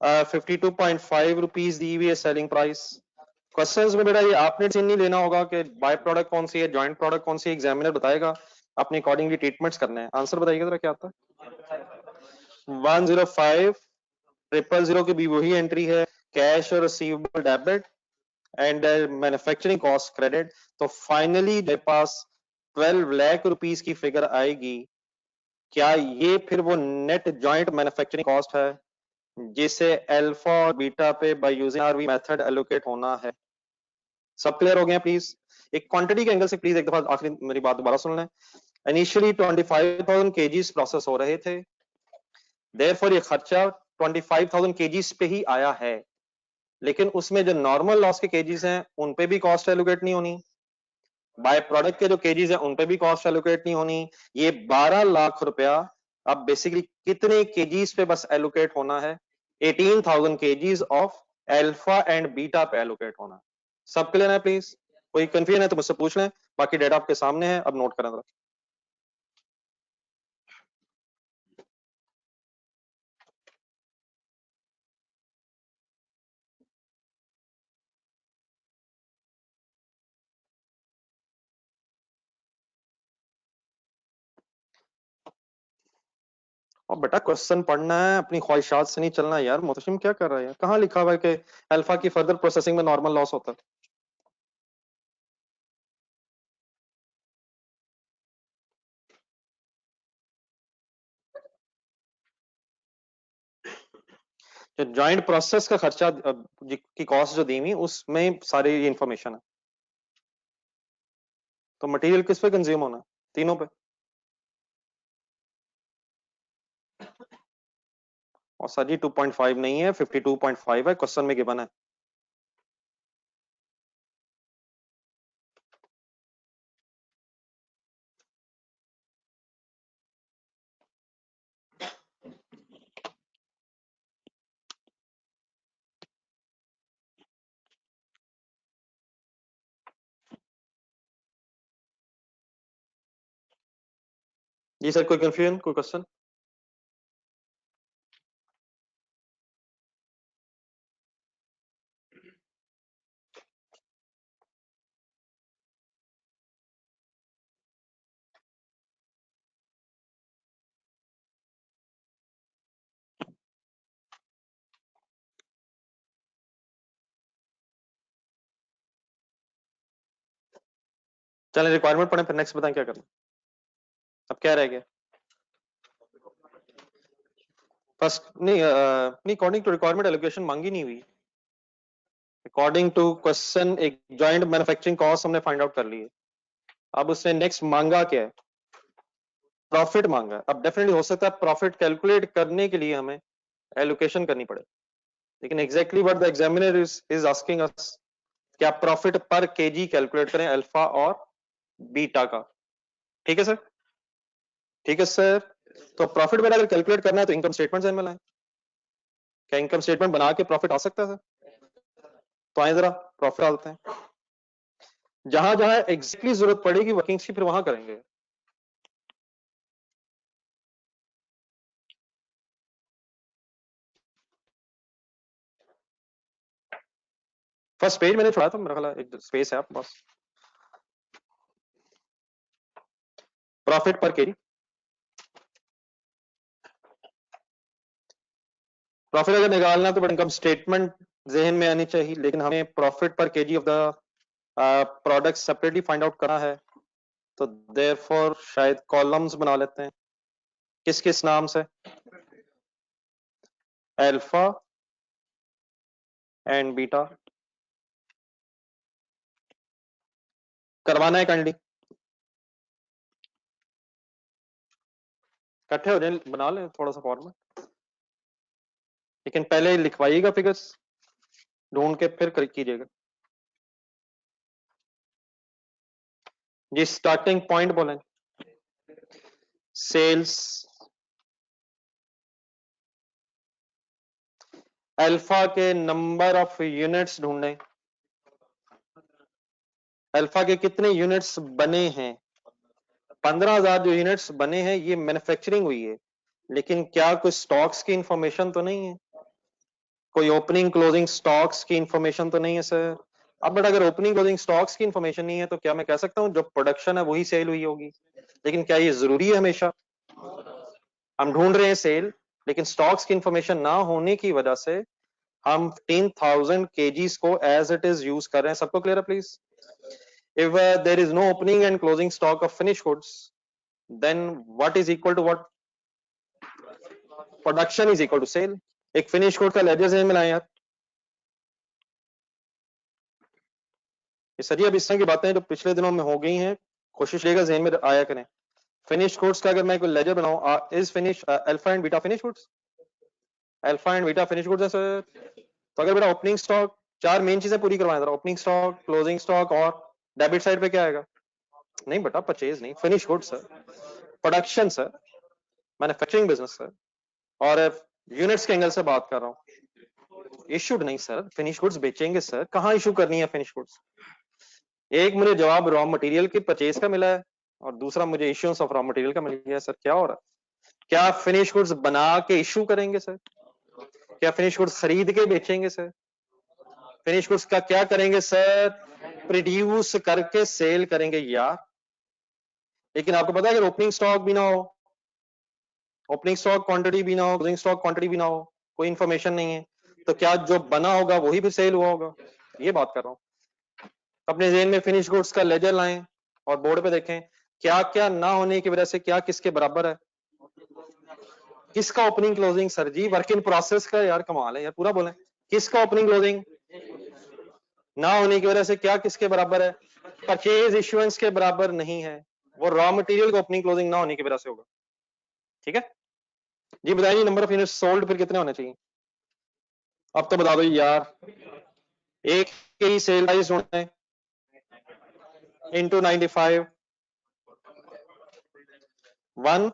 52.5 रुपीज दी हुई है सेलिंग प्राइस। क्वेश्चंस में बेटा ये आपने डिसीजन नहीं लेना होगा कि बाय प्रोडक्ट कौन सी है, जॉइंट प्रोडक्ट कौन सी है, एग्जामिनर बताएगा, अपने अकॉर्डिंगली ट्रीटमेंट्स करने हैं। आंसर बताइएगा जरा क्या आता है। 105,000 की भी वही एंट्री है, कैश और receivable debit and manufacturing cost credit. तो फाइनली मेरे पास 12 लाख रुपीस की फिगर आएगी। क्या ये फिर वो नेट जॉइंट मैन्युफैक्चरिंग कॉस्ट है जिसे अल्फा और बीटा पे by using RV method allocate होना है? सब क्लियर हो गया प्लीज? एक क्वांटिटी के एंगल से प्लीज एक दफा आखिरी मेरी बात दोबारा सुन लें। इनिशियली 25,000 केजीज प्रोसेस हो रहे थे, देयरफॉर ये खर्चा 25,000 केजीज पे ही आया है, लेकिन उसमें जो नॉर्मल लॉस के केजीज हैं उन पे भी कॉस्ट एलोकेट नहीं होनी, बाय प्रोडक्ट के जो केजीज हैं उन पे भी कॉस्ट एलोकेट नहीं होनी। ये 12 लाख रुपया अब बेसिकली कितने केजीज पे बस एलोकेट होना है? 18,000 KGs of alpha and beta पे एलोकेट होना। सब क्लियर है प्लीज? कोई कंफ्यूजन है तो मुझसे पूछ लें, बाकी डेटा आपके सामने है, अब नोट करें जरा। और बेटा क्वेश्चन पढ़ना है, अपनी ख्वाहिशात से नहीं चलना यार। मोहतशिम क्या कर रहा है यार? कहाँ लिखा हुआ है कि अल्फा की फर्दर प्रोसेसिंग में नॉर्मल लॉस होता है? जो ज्वाइंट प्रोसेस का खर्चा की कॉस्ट जो दी हुई उसमें सारी इंफॉर्मेशन है। तो मटेरियल किस पे कंज्यूम होना है? तीनों पे। और सर जी 2.5 नहीं है, 52.5 है, क्वेश्चन में गिवन है। जी सर, कोई कंफ्यूजन, कोई क्वेश्चन? चलें रिक्वायरमेंट पढ़ें फिर नेक्स्ट बताएं क्या करना। अब क्या रह गया? फर्स्ट नहीं नहीं, अकॉर्डिंग टू रिक्वायरमेंट एलोकेशन मांगी नहीं हुई। अकॉर्डिंग टू क्वेश्चन एक जॉइंट मैन्युफैक्चरिंग कॉस्ट हमने फाइंड आउट कर ली है। अब उसने नेक्स्ट मांगा क्या है? प्रॉफिट मांगा है। अब डेफिनेटली हो सकता है प्रॉफिट कैलकुलेट करने के लिए हमें एलोकेशन करनी पड़े, लेकिन exactly what the examiner is asking us, क्या प्रॉफिट पर केजी कैलकुलेट करें अल्फा और बीटा का। ठीक है सर? ठीक है सर। तो प्रॉफिट मेरा अगर कैलकुलेट करना है तो इनकम स्टेटमेंट से में लाएं। क्या इनकम स्टेटमेंट बना के प्रॉफिट आ सकता है सर? तो आए जरा प्रॉफिट डालते हैं। जहां जहां एग्जैक्टली जरूरत पड़ेगी वर्किंग्स की फिर वहां करेंगे। फर्स्ट पेज मैंने छोड़ा था, मेरा ख्याल एक स्पेस है आपके पास। प्रॉफिट पर केजी, प्रॉफिट अगर निकालना तो इनकम स्टेटमेंट जहन में आनी चाहिए, लेकिन हमें प्रॉफिट पर KG of the product separately find out करना है। तो देयरफॉर शायद कॉलम्स बना लेते हैं। किस किस नाम से? Alpha and beta. करवाना है काइंडली, इकट्ठे हो जाए, बना लें थोड़ा सा फॉर्मेट, लेकिन पहले लिखवाइएगा फिगर्स, ढूंढ के फिर कीजिएगा जी। स्टार्टिंग पॉइंट बोलें, सेल्स अल्फा के नंबर ऑफ यूनिट्स ढूंढें। अल्फा के कितने यूनिट्स बने हैं? 15,000 जो यूनिट्स बने हैं ये मैन्युफैक्चरिंग हुई है, लेकिन क्या कोई स्टॉक्स की इंफॉर्मेशन तो नहीं है? कोई ओपनिंग क्लोजिंग स्टॉक्स की इंफॉर्मेशन तो नहीं है सर? अब बट अगर ओपनिंग क्लोजिंग स्टॉक्स की इंफॉर्मेशन नहीं है तो क्या मैं कह सकता हूं जो प्रोडक्शन है वही सेल हुई होगी? लेकिन क्या ये जरूरी है हमेशा? हम ढूंढ रहे हैं सेल, लेकिन स्टॉक्स की इंफॉर्मेशन ना होने की वजह से हम 10,000 केजीज को एज इट इज यूज कर रहे हैं। सबको क्लियर है please? if there is no opening and closing stock of finished goods, then what is equal to what? Production is equal to sale. एक फिनिश गुड का लेजर जेन में लाएं यार। ये सर जी अब इस तरह की बातें जो पिछले दिनों में हो गई हैं, कोशिश करिएगा जेन में आया करें। फिनिश गुड्स का अगर मैं कोई लेजर बनाऊं, is finish alpha and beta finish goods? Alpha and beta finish goods है सर। तो अगर बेटा ओपनिंग स्टॉक, चार मेन चीजें पूरी करवाएं जरा, ओपनिंग स्टॉक, क्लोजिंग स्टॉक और डेबिट साइड पे क्या आएगा? नहीं बेटा परचेज नहीं, finish goods sir, production sir, manufacturing business sir. और यूनिट्स के एंगल से बात कर रहा हूँ, इशूड नहीं सर, फिनिश गुड्स बेचेंगे सर, कहाँ इशू करनी है फिनिश गुड्स? एक मुझे जवाब रॉ मटेरियल की परचेज का मिला है और दूसरा मुझे इश्यूएंस ऑफ रॉ मटेरियल का मिल गया। सर क्या हो रहा है? क्या फिनिश गुड्स बना के इशू करेंगे सर? क्या फिनिश गुड्स खरीद के बेचेंगे सर? फिनिश गुड्स का क्या करेंगे सर? प्रोड्यूस करके सेल करेंगे यार। लेकिन आपको पता है अगर ओपनिंग स्टॉक भी ना हो ओपनिंग स्टॉक क्वांटिटी भी ना हो, क्लोजिंग स्टॉक क्वांटिटी भी ना हो, कोई इंफॉर्मेशन नहीं है, तो क्या जो बना होगा वही भी सेल हुआ होगा? ये बात कर रहा हूँ। अपने जेन में फिनिश गुड्स का लेजर लाएं और बोर्ड पे देखें क्या क्या ना होने की वजह से क्या किसके बराबर है। किसका opening closing? Sir ji work in process का, यार कमाल है यार, पूरा बोलें। किसका ओपनिंग क्लोजिंग ना होने की वजह से क्या किसके बराबर है? परचेज इश्यूएंस के बराबर नहीं है, वो रॉ मटेरियल का ओपनिंग क्लोजिंग ना होने की वजह से होगा। ठीक है जी, बताइए नंबर ऑफ यूनिट सोल्ड फिर कितने होने चाहिए? अब तो बता दो यार। एक ही सेल प्राइस होना है इंटू 95 1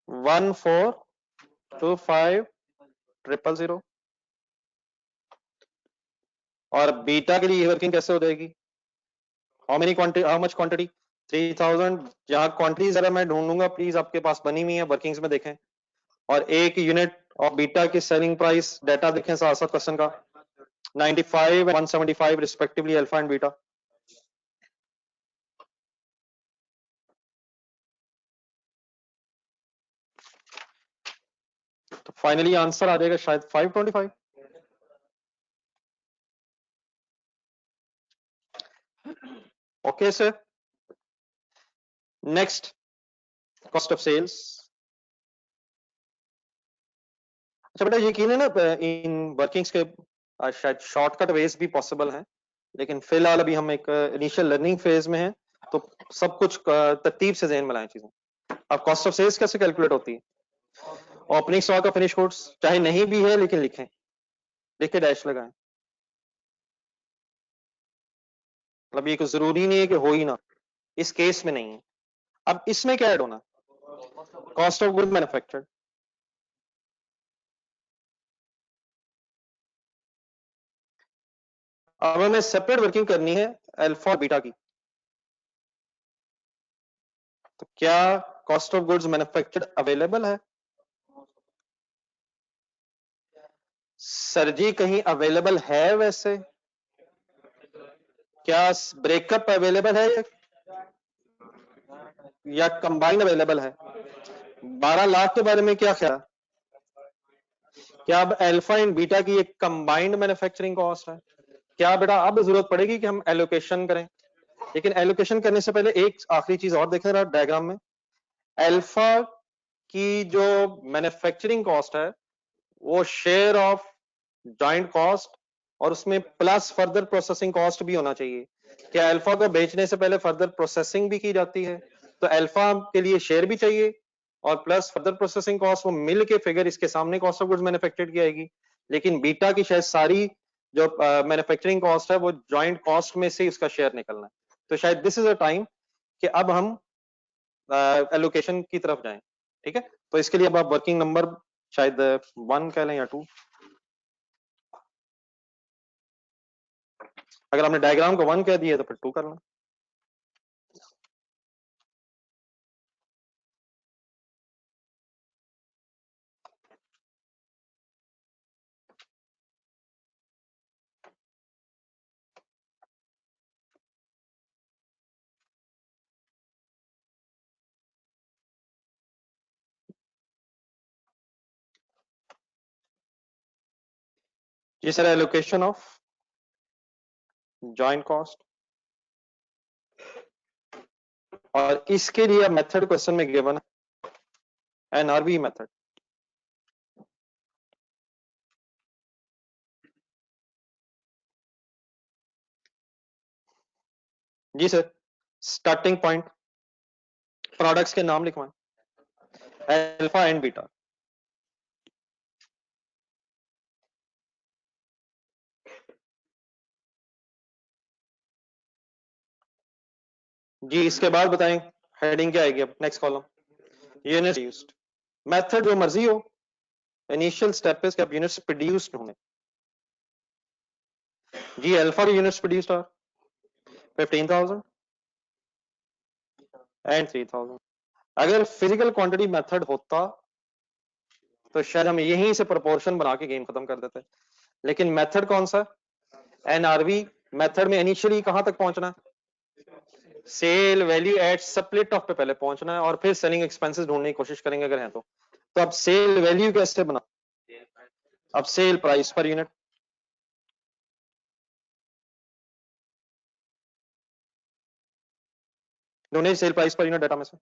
1425 और बीटा के लिए वर्किंग कैसे हो जाएगी? How many quantity, how much quantity? 3000। जहां क्वांटिटी जरा मैं ढूंढूंगा प्लीज, आपके पास बनी हुई है वर्किंग्स में देखें, और एक यूनिट और बीटा की सेलिंग प्राइस डाटा देखें साथ साथ क्वेश्चन का। 95 and 175 respectively alpha and beta. तो फाइनली आंसर आ जाएगा शायद 525। Okay sir, next cost of sales. अच्छा बेटा यकीन है ना, इन वर्किंग्स के शायद शॉर्टकट वेज भी पॉसिबल हैं, लेकिन फिलहाल अभी हम एक इनिशियल लर्निंग फेज में हैं, तो सब कुछ तरतीब से ज़हन में लाएं चीजें। अब कॉस्ट ऑफ सेल्स कैसे कैलकुलेट होती है? Opening stock of finish goods चाहे नहीं भी है लेकिन लिखें, लिख के डैश लगाएं। मतलब ये कुछ जरूरी नहीं है कि हो ही ना, इस केस में नहीं है। अब इसमें क्या ऐड होना? Cost of good manufactured. अब हमें सेपरेट वर्किंग करनी है अल्फा और बीटा की, तो क्या cost of goods manufactured available है? सर जी कहीं अवेलेबल है वैसे? क्या ब्रेकअप अवेलेबल है या कंबाइन अवेलेबल है? 12 लाख के बारे में क्या ख्याल? क्या अब अल्फा एंड बीटा की एक कंबाइंड मैन्युफैक्चरिंग कॉस्ट है? क्या बेटा अब जरूरत पड़ेगी कि हम एलोकेशन करें? लेकिन एलोकेशन करने से पहले एक आखिरी चीज और देखें डायग्राम में। अल्फा की जो मैन्युफैक्चरिंग कॉस्ट है वो शेयर ऑफ जॉइंट कॉस्ट और उसमें प्लस फर्दर प्रोसेसिंग कॉस्ट भी होना चाहिए। क्या अल्फा को बेचने से पहले फर्दर प्रोसेसिंग भी की जाती है? तो अल्फा के लिए शेयर भी चाहिए और प्लस फर्दर प्रोसेसिंग कॉस्ट, वो मिल के फिगर इसके सामने कॉस्ट ऑफ गुड्स मैन्युफैक्चर्ड की आएगी। लेकिन बीटा की शायद सारी जो मैन्युफैक्चरिंग कॉस्ट है वो जॉइंट कॉस्ट में से उसका शेयर निकलना है। तो शायद दिस इज अ टाइम कि अब हम एलोकेशन की तरफ जाएं। ठीक है, तो इसके लिए अब आप वर्किंग नंबर शायद 1 कह लें या 2। अगर आपने डायग्राम को 1 कह दिया तो फिर 2 करना। जी sir, allocation of joint cost, और इसके लिए मेथड क्वेश्चन में गिवन है एनआरवी मेथड। जी सर, स्टार्टिंग पॉइंट प्रोडक्ट्स के नाम लिखवाएं, अल्फा एंड बीटा। जी इसके बाद बताएं हेडिंग क्या आएगी अब next column. Units produced, method जो मर्जी हो, इनिशियल स्टेप पे अब यूनिट्स प्रोड्यूस्ड होंगे। जी अल्फा की यूनिट्स प्रोड्यूस्ड आर 15,000 एंड 3,000। अगर फिजिकल क्वांटिटी मेथड होता तो शायद हम यहीं से प्रोपोर्शन बना के गेम खत्म कर देते, लेकिन मेथड कौन सा? एनआरवी मेथड में इनिशियली कहां तक पहुंचना है? Sale value at split of पे पहले पहुंचना है और फिर सेलिंग एक्सपेंसेस ढूंढने की कोशिश करेंगे अगर है तो अब सेल वैल्यू कैसे बना, अब सेल प्राइस पर यूनिट, ढूंढे sale price per unit data में से।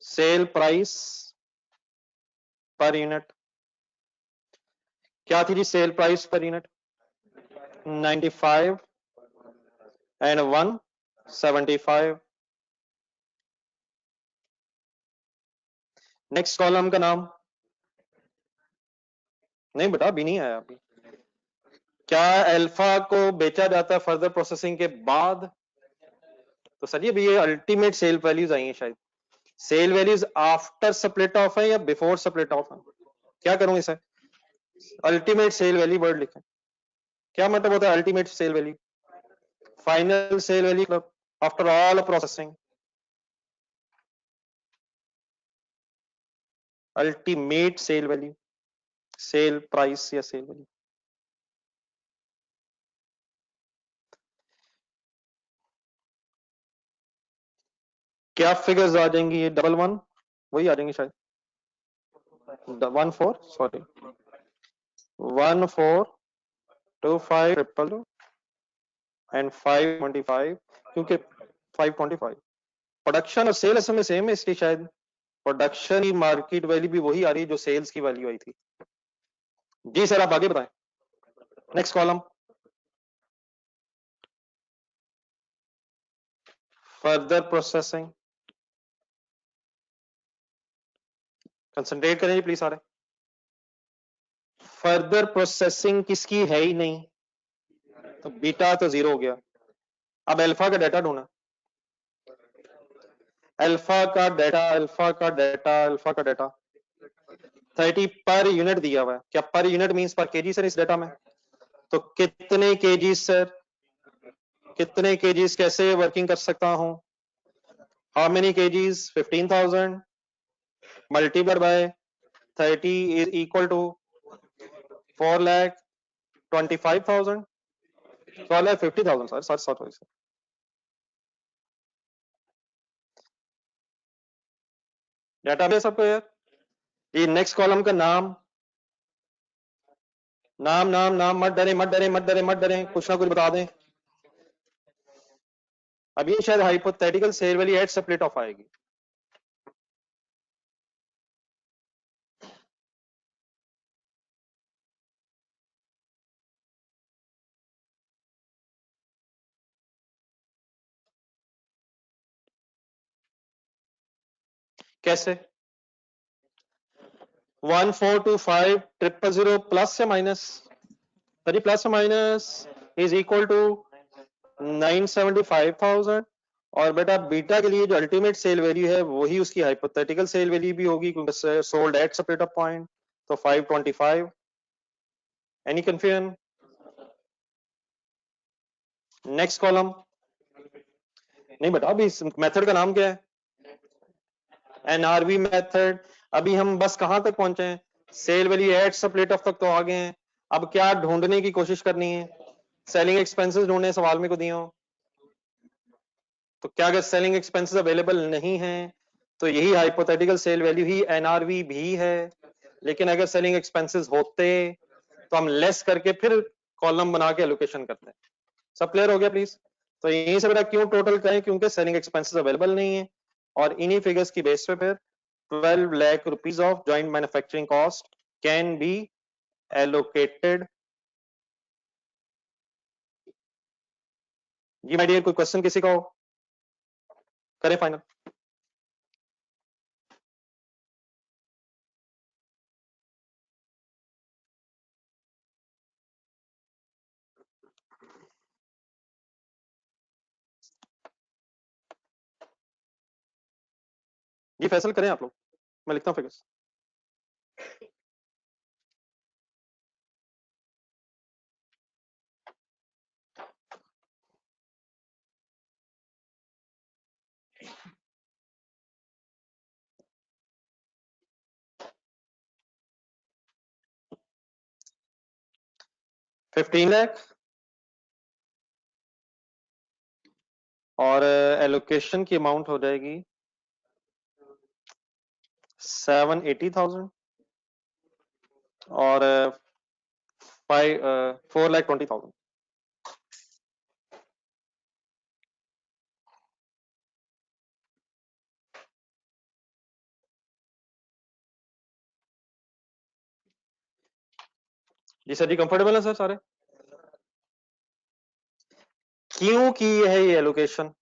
सेल प्राइस पर यूनिट क्या थी जी? Sale price per unit 95 and 175। Next column का नाम नहीं बेटा, अभी नहीं आया अभी। क्या अल्फा को बेचा जाता है फर्दर प्रोसेसिंग के बाद? तो सर ये अल्टीमेट सेल वैल्यूज आई हैं शायद। Sale values after split off है या बिफोर स्प्लिट ऑफ है? क्या करूं इसे? अल्टीमेट सेल वैल्यू वर्ड लिखें। क्या मतलब होता है ultimate sale value? Final sale value after all processing, ultimate sale value, sale price या सेल वैल्यू। क्या फिगर्स आ जाएंगी? ये 11 वही आ जाएंगी शायद। 14 सॉरी 1425 एंड 525, क्योंकि 525 प्रोडक्शन और सेल असल में सेम है, इसलिए शायद प्रोडक्शन की मार्केट वैल्यू भी वही आ रही है जो सेल्स की वैल्यू आई थी। जी सर आप आगे बताएं। Next column further processing, concentrate करें प्लीज सारे। फर्दर प्रोसेसिंग किसकी है ही नहीं, तो बीटा तो 0 हो गया। अब अल्फा का डाटा ढूंढना, अल्फा का डाटा, अल्फा का डाटा, अल्फा का डाटा 30 पर यूनिट दिया हुआ है। क्या per unit means per KG sir इस डाटा में? तो कितने केजी सर, कितने केजीज कैसे वर्किंग कर सकता हूं? How many KGs? 15,000 multiplied by 30 is equal to 4,25,000, 4,50,000 sir, sir sir sir. Data base आपको यार। ये नेक्स्ट कॉलम का नाम, नाम नाम नाम, मत डरे मत डरे मत डरे मत डरे, कुछ ना कुछ बता दें। अभी शायद hypothetical sale value at split off आएगी। कैसे? 1425 प्लस या minus? Sorry plus minus is equal to 975,000। और बेटा बीटा के लिए जो अल्टीमेट सेल वैल्यू है वही उसकी हाइपोथेटिकल सेल वैल्यू भी होगी क्योंकि sold at split off point, तो 525। Any confusion? नेक्स्ट कॉलम नहीं बेटा, अभी इस मेथड का नाम क्या है? NRV method. अभी हम बस कहां तक पहुंचे हैं? Sale value at split off तक तो आ गए हैं। अब क्या ढूंढने की कोशिश करनी है? सेलिंग एक्सपेंसेस ढूंढने सवाल में को दिए हो, तो क्या अगर सेलिंग एक्सपेंसेस अवेलेबल नहीं है तो यही हाइपोथेटिकल सेल वैल्यू ही एनआरवी भी है। लेकिन अगर सेलिंग एक्सपेंसेस होते तो हम लेस करके फिर कॉलम बना के एलोकेशन करते हैं। सब क्लियर हो गया प्लीज? तो यहीं से बेटा क्यों टोटल करें, क्योंकि सेलिंग एक्सपेंसेस अवेलेबल नहीं है और इन्हीं फिगर्स की बेस पे फिर 12 lakh rupees of joint manufacturing cost can be allocated. जी माय डियर, कोई क्वेश्चन किसी का हो? करें फाइनल। जी फैसल करें आप लोग, मैं लिखता हूँ फिगर्स। $15 लाख और एलोकेशन की अमाउंट हो जाएगी 780,000 और 4,20,000। जी सर जी, कंफर्टेबल है सर सारे? क्यों की है ये एलोकेशन?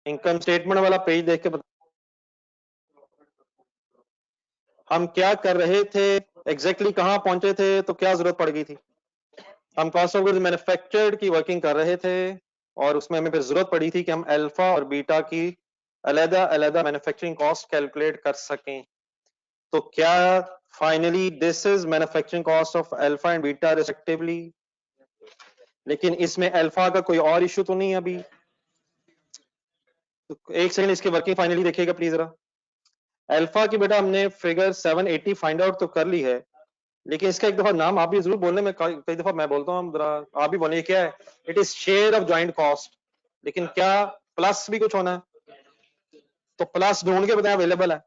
इनकम स्टेटमेंट वाला पेज देख के बता, हम क्या कर रहे थे, एग्जैक्टली कहां पहुंचे थे, तो क्या जरूरत पड़ गई थी? हम कॉस्ट ऑफ गुड्स मैन्युफैक्चर्ड की वर्किंग कर रहे थे और उसमें हमें फिर जरूरत पड़ी थी कि हम अल्फा और बीटा की अलग अलग मैन्युफैक्चरिंग कॉस्ट कैलकुलेट कर सकें। तो क्या finally this is manufacturing cost of alpha and beta respectively, लेकिन इसमें अल्फा का कोई और इशू तो नहीं है अभी। तो एक सेकंड इसकी वर्किंग फाइनली देखिएगा प्लीज जरा। अल्फा की बेटा हमने फिगर 780 फाइंड आउट तो कर ली है, लेकिन इसका एक दफा नाम आप भी जरूर बोलने में, कई दफा मैं बोलता हूँ, जरा आप भी बोलिए क्या है। It is share of joint cost, लेकिन क्या प्लस भी कुछ होना है? तो प्लस ढूंढ के बताएं, अवेलेबल है,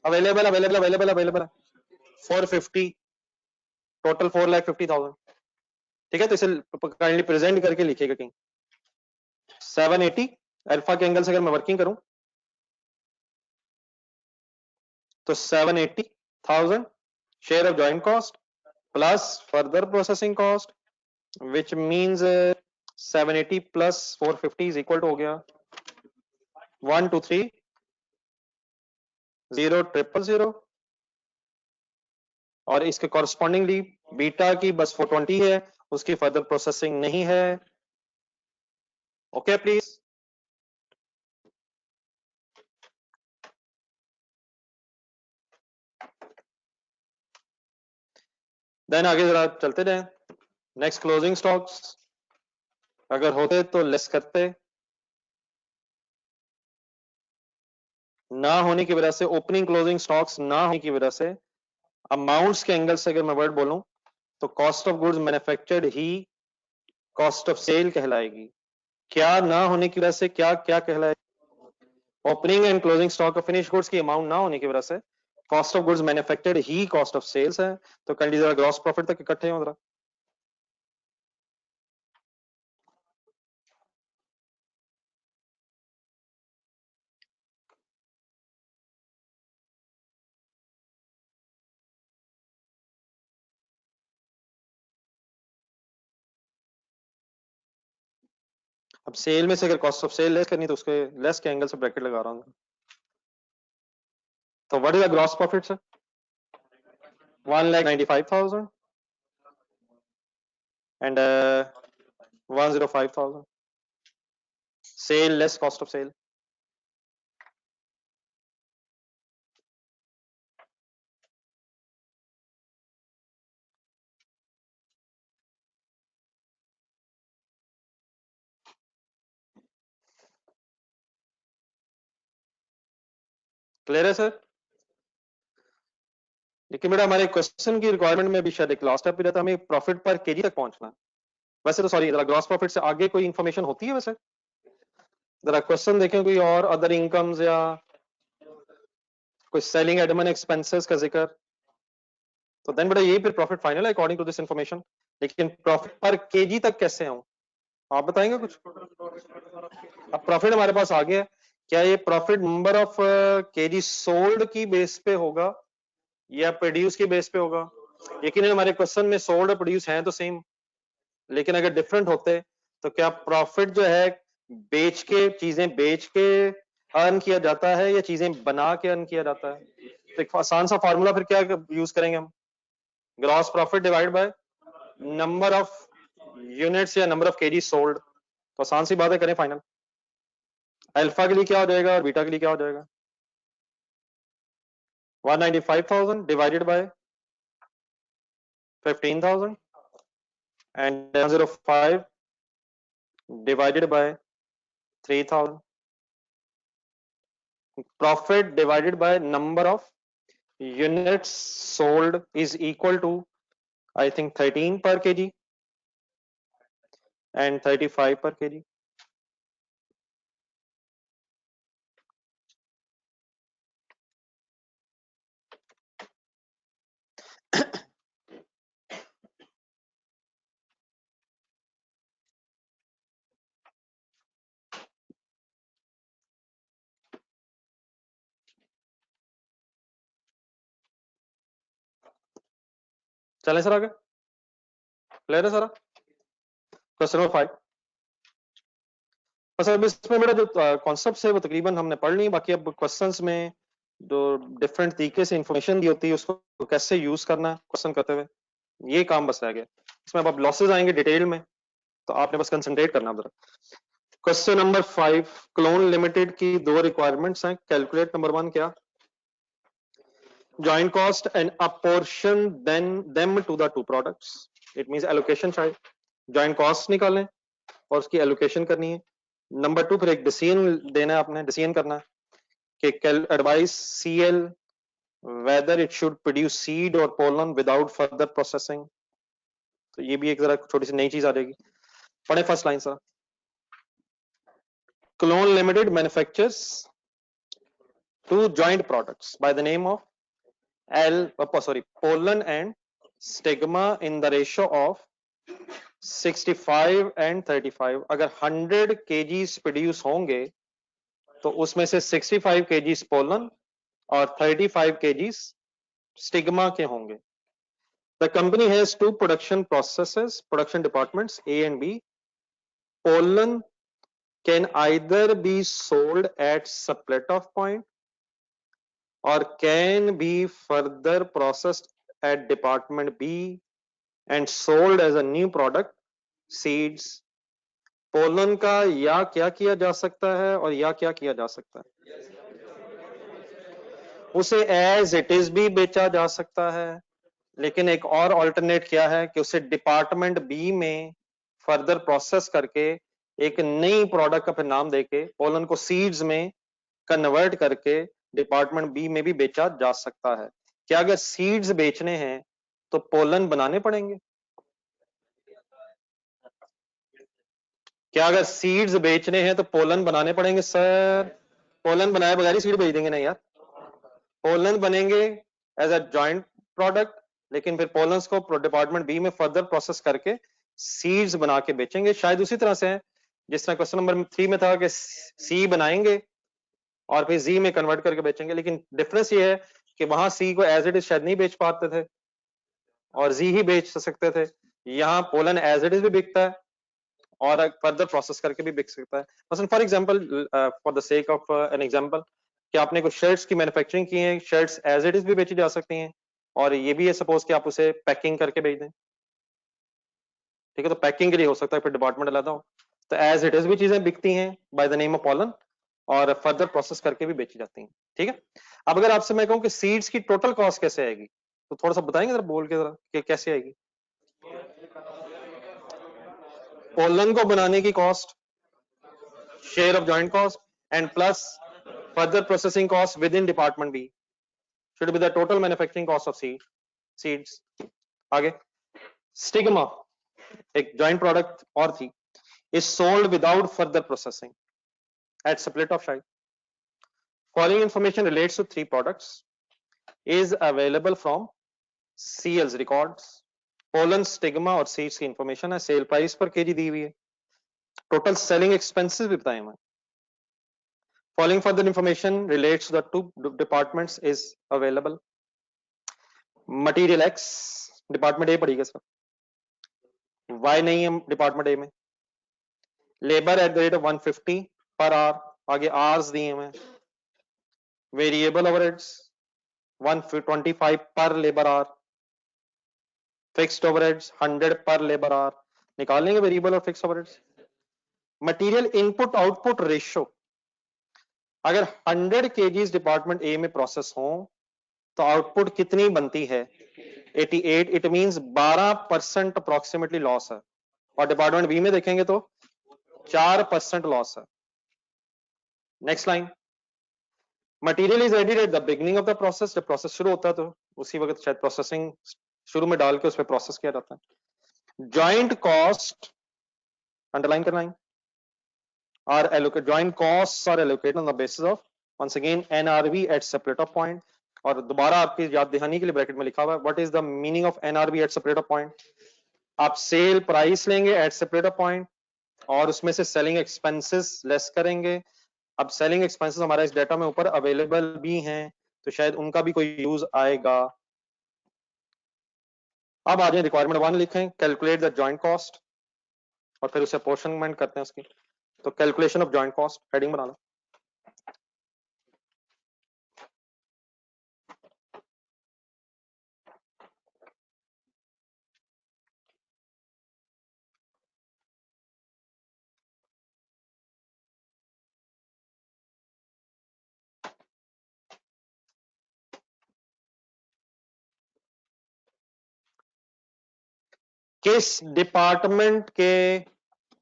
अवेलेबल अवेलेबल अवेलेबल अवेलेबल है 450, टोटल 4,50,000। ठीक है, तो इसे काइंडली प्रेजेंट करके लिखिएगा कहीं। 780 अल्फा के एंगल से अगर मैं वर्किंग करूं तो 780,000 share of joint cost plus further processing cost, which means 780 plus 450 is equal to हो गया 123,000,000 और इसके कॉरस्पॉन्डिंगली बीटा की बस 420 है, उसकी फर्दर प्रोसेसिंग नहीं है। Okay please. देन आगे जरा चलते जाएं। नेक्स्ट क्लोजिंग स्टॉक्स अगर होते तो लेस करते, ना होने की वजह से, ओपनिंग क्लोजिंग स्टॉक्स ना होने की वजह से अमाउंट्स के एंगल से अगर मैं वर्ड बोलूं तो कॉस्ट ऑफ गुड्स मैन्युफैक्चर्ड ही कॉस्ट ऑफ सेल कहलाएगी। क्या ना होने की वजह से क्या क्या कहलाएगी? Opening and closing stock of finish goods की अमाउंट ना होने की वजह से कॉस्ट ऑफ गुड्स मैन्युफैक्चर्ड ही कॉस्ट ऑफ सेल्स है। तो कैंडी जरा ग्रॉस प्रॉफिट तक इकट्ठे हो जरा। अब सेल में से अगर कॉस्ट ऑफ सेल लेस करनी तो उसके लेस के एंगल से ब्रैकेट लगा रहा हूँ। तो what is the gross profit sir? 1,95,000 and 105,000 sale less cost of sale. Clear है सर? लेकिन बेटा हमारे क्वेश्चन की रिक्वायरमेंट में भी शायद एक लास्ट स्टेप भी रहता है, हमें प्रॉफिट पर केजी तक पहुंचना है। वैसे तो सॉरी, जरा ग्रॉस प्रॉफिट से आगे कोई इंफॉर्मेशन होती है वैसे? जरा क्वेश्चन देखें, कोई और अदर इनकम्स या कोई सेलिंग एडमिन एक्सपेंसेस का जिक्र, तो देन बेटा यही फिर प्रॉफिट फाइनल है अकॉर्डिंग टू दिस इंफॉर्मेशन। लेकिन प्रॉफिट पर केजी तक कैसे आऊं, आप बताएंगे कुछ? अब प्रॉफिट हमारे पास आ गया, क्या ये profit number of KG sold की बेस पे होगा या प्रोड्यूस की बेस पे होगा? यकीन हमारे क्वेश्चन में सोल्ड और प्रोड्यूस हैं तो सेम, लेकिन अगर डिफरेंट होते तो क्या प्रॉफिट जो है बेच के, चीजें बेच के अर्न किया जाता है या चीजें बना के अर्न किया जाता है? तो एक आसान सा फॉर्मूला फिर क्या यूज करेंगे हम, gross profit divide by number of units या नंबर ऑफ केजी सोल्ड। तो आसान सी बात है, करें फाइनल। अल्फा के लिए क्या हो जाएगा और बीटा के लिए क्या हो जाएगा? 195,000 divided by 15,000 and 105 divided by 3,000. Profit divided by number of units sold is equal to, I think, 13 per kg and 35 per kg. चलें सर आगे, क्लियर है सारा? Question number 5। बस अब इसमें मेरा जो कॉन्सेप्ट है वो तकरीबन हमने पढ़ ली, बाकी अब क्वेश्चंस में जो डिफरेंट तरीके से इंफॉर्मेशन दी होती है उसको कैसे यूज करना है क्वेश्चन करते हुए, ये काम बस रह गया। इसमें अब लॉसेज आएंगे डिटेल में, तो आपने बस कंसंट्रेट करना जरा। क्वेश्चन नंबर 5, क्लोन लिमिटेड की दो रिक्वायरमेंट्स हैं, कैलकुलेट नंबर 1 क्या? joint cost and apportion then them to the two products, it means allocation शायद joint cost निकालें और उसकी allocation करनी है। नंबर 2 फिर एक डिसीजन देना है, आपने डिसीजन करना है कि advice CL whether it should produce seed or pollen without further processing, तो ये भी एक जरा छोटी सी नई चीज आ जाएगी। पढ़े first line sir. Clone limited manufactures two joint products by the name of pollen and stigma in the ratio of 65 and 35। अगर 100 kgs प्रोड्यूस होंगे तो उसमें से 65 kgs पोलन और 35 kgs स्टिग्मा के होंगे। The company has two production processes, production departments A and B. Pollen can either be sold at split off point or can be further processed at department B and sold as a new product seeds। Pollen का या क्या किया जा सकता है और या क्या किया जा सकता है? उसे एज इट इज भी बेचा जा सकता है, लेकिन एक और ऑल्टरनेट क्या है कि उसे डिपार्टमेंट बी में फर्दर प्रोसेस करके एक नई प्रोडक्ट का फिर नाम देके पोलन को सीड्स में कन्वर्ट करके डिपार्टमेंट बी में भी बेचा जा सकता है। क्या अगर सीड्स बेचने हैं तो पोलन बनाने पड़ेंगे? क्या अगर सीड्स बेचने हैं तो पोलन बनाने पड़ेंगे? सर पोलन बनाए बगैर ही सीड बेच देंगे ना यार, पोलन बनेंगे एज अ जॉइंट प्रोडक्ट, लेकिन फिर पोलन्स को डिपार्टमेंट बी में फर्दर प्रोसेस करके सीड्स बना के बेचेंगे। शायद उसी तरह से है जिस तरह क्वेश्चन नंबर 3 में था कि सी बनाएंगे और फिर जी में कन्वर्ट करके बेचेंगे, लेकिन डिफरेंस ये है कि वहां सी को एज इट इज शायद नहीं बेच पाते थे और जी ही बेच सकते थे। यहाँ पोलन एज इट इज भी बिकता है और फर्दर प्रोसेस करके भी बिक सकता है। मसलन for example, for the sake of an example, कि आपने कुछ शर्ट्स की मैन्युफैक्चरिंग की है, शर्ट्स एज इट इज भी बेची जा सकती हैं और ये भी है सपोज कि आप उसे पैकिंग करके बेच दें, ठीक है, तो पैकिंग के लिए हो सकता है फिर डिपार्टमेंट अलग हो, तो एज इट इज भी चीजें बिकती हैं bye the name of pollen और फर्दर प्रोसेस करके भी बेची जाती हैं, ठीक है। अब अगर आपसे मैं कहूं कि सीड्स की टोटल कॉस्ट कैसे आएगी, तो थोड़ा सा बताएंगे जरा बोल के जरा कि कैसे आएगी? पोलन को बनाने की cost, share of joint cost and plus further processing cost within department B should be the total manufacturing cost of seeds। आगे स्टिग्मा एक जॉइंट प्रोडक्ट और थी, is sold without further processing at split of shide। Following information relates to three products is available from CL's records। Pollen stigma और सीड्स की इंफॉर्मेशन है, सेल प्राइस पर केजी दी हुई है, टोटल सेलिंग एक्सपेंसेस भी बताए हुए। Following further information relates to the two departments is available। Material X department A पड़ेगा सर, वाई नहीं है डिपार्टमेंट ए में। Labour at the rate of 150 per our, आगे आवर्स दिए हुए। वेरिएबल ओवरहेड्स 125 पर लेबर आवर। फिक्स्ड ओवरहेड्स 100 पर लेबर आवर। निकाल लेंगे वेरिएबल और fixed overheads. Material input output ratio, अगर 100 केजीज डिपार्टमेंट ए में प्रोसेस हो तो आउटपुट कितनी बनती है? 88। इट मींस 12% अप्रोक्सीमेटली लॉस है, और डिपार्टमेंट बी में देखेंगे तो 4% लॉस है। Next line, material is ready at the beginning of the process, जब प्रोसेस शुरू होता है तो उसी वक्त शायद प्रोसेसिंग शुरू में डाल के उस पर प्रोसेस किया जाता है। जॉइंट कॉस्ट अंडरलाइन करना are allocated, joint costs are allocated on the basis of once again NRV at separate of point। और दोबारा आपकी याद दहानी के लिए ब्रैकेट में लिखा हुआ है what is the meaning of NRV at separate of point। आप सेल प्राइस लेंगे एट सेपरेट ऑफ पॉइंट और उसमें से सेलिंग एक्सपेंसेस लेस करेंगे। अब सेलिंग एक्सपेंसेस हमारा इस डेटा में ऊपर अवेलेबल भी हैं, तो शायद उनका भी कोई यूज आएगा। अब आ जाए रिक्वायरमेंट 1 लिखें, कैलकुलेट द जॉइंट कॉस्ट, और फिर उसे अपोर्शनमेंट करते हैं उसकी। तो calculation of joint cost heading बना लो। किस डिपार्टमेंट के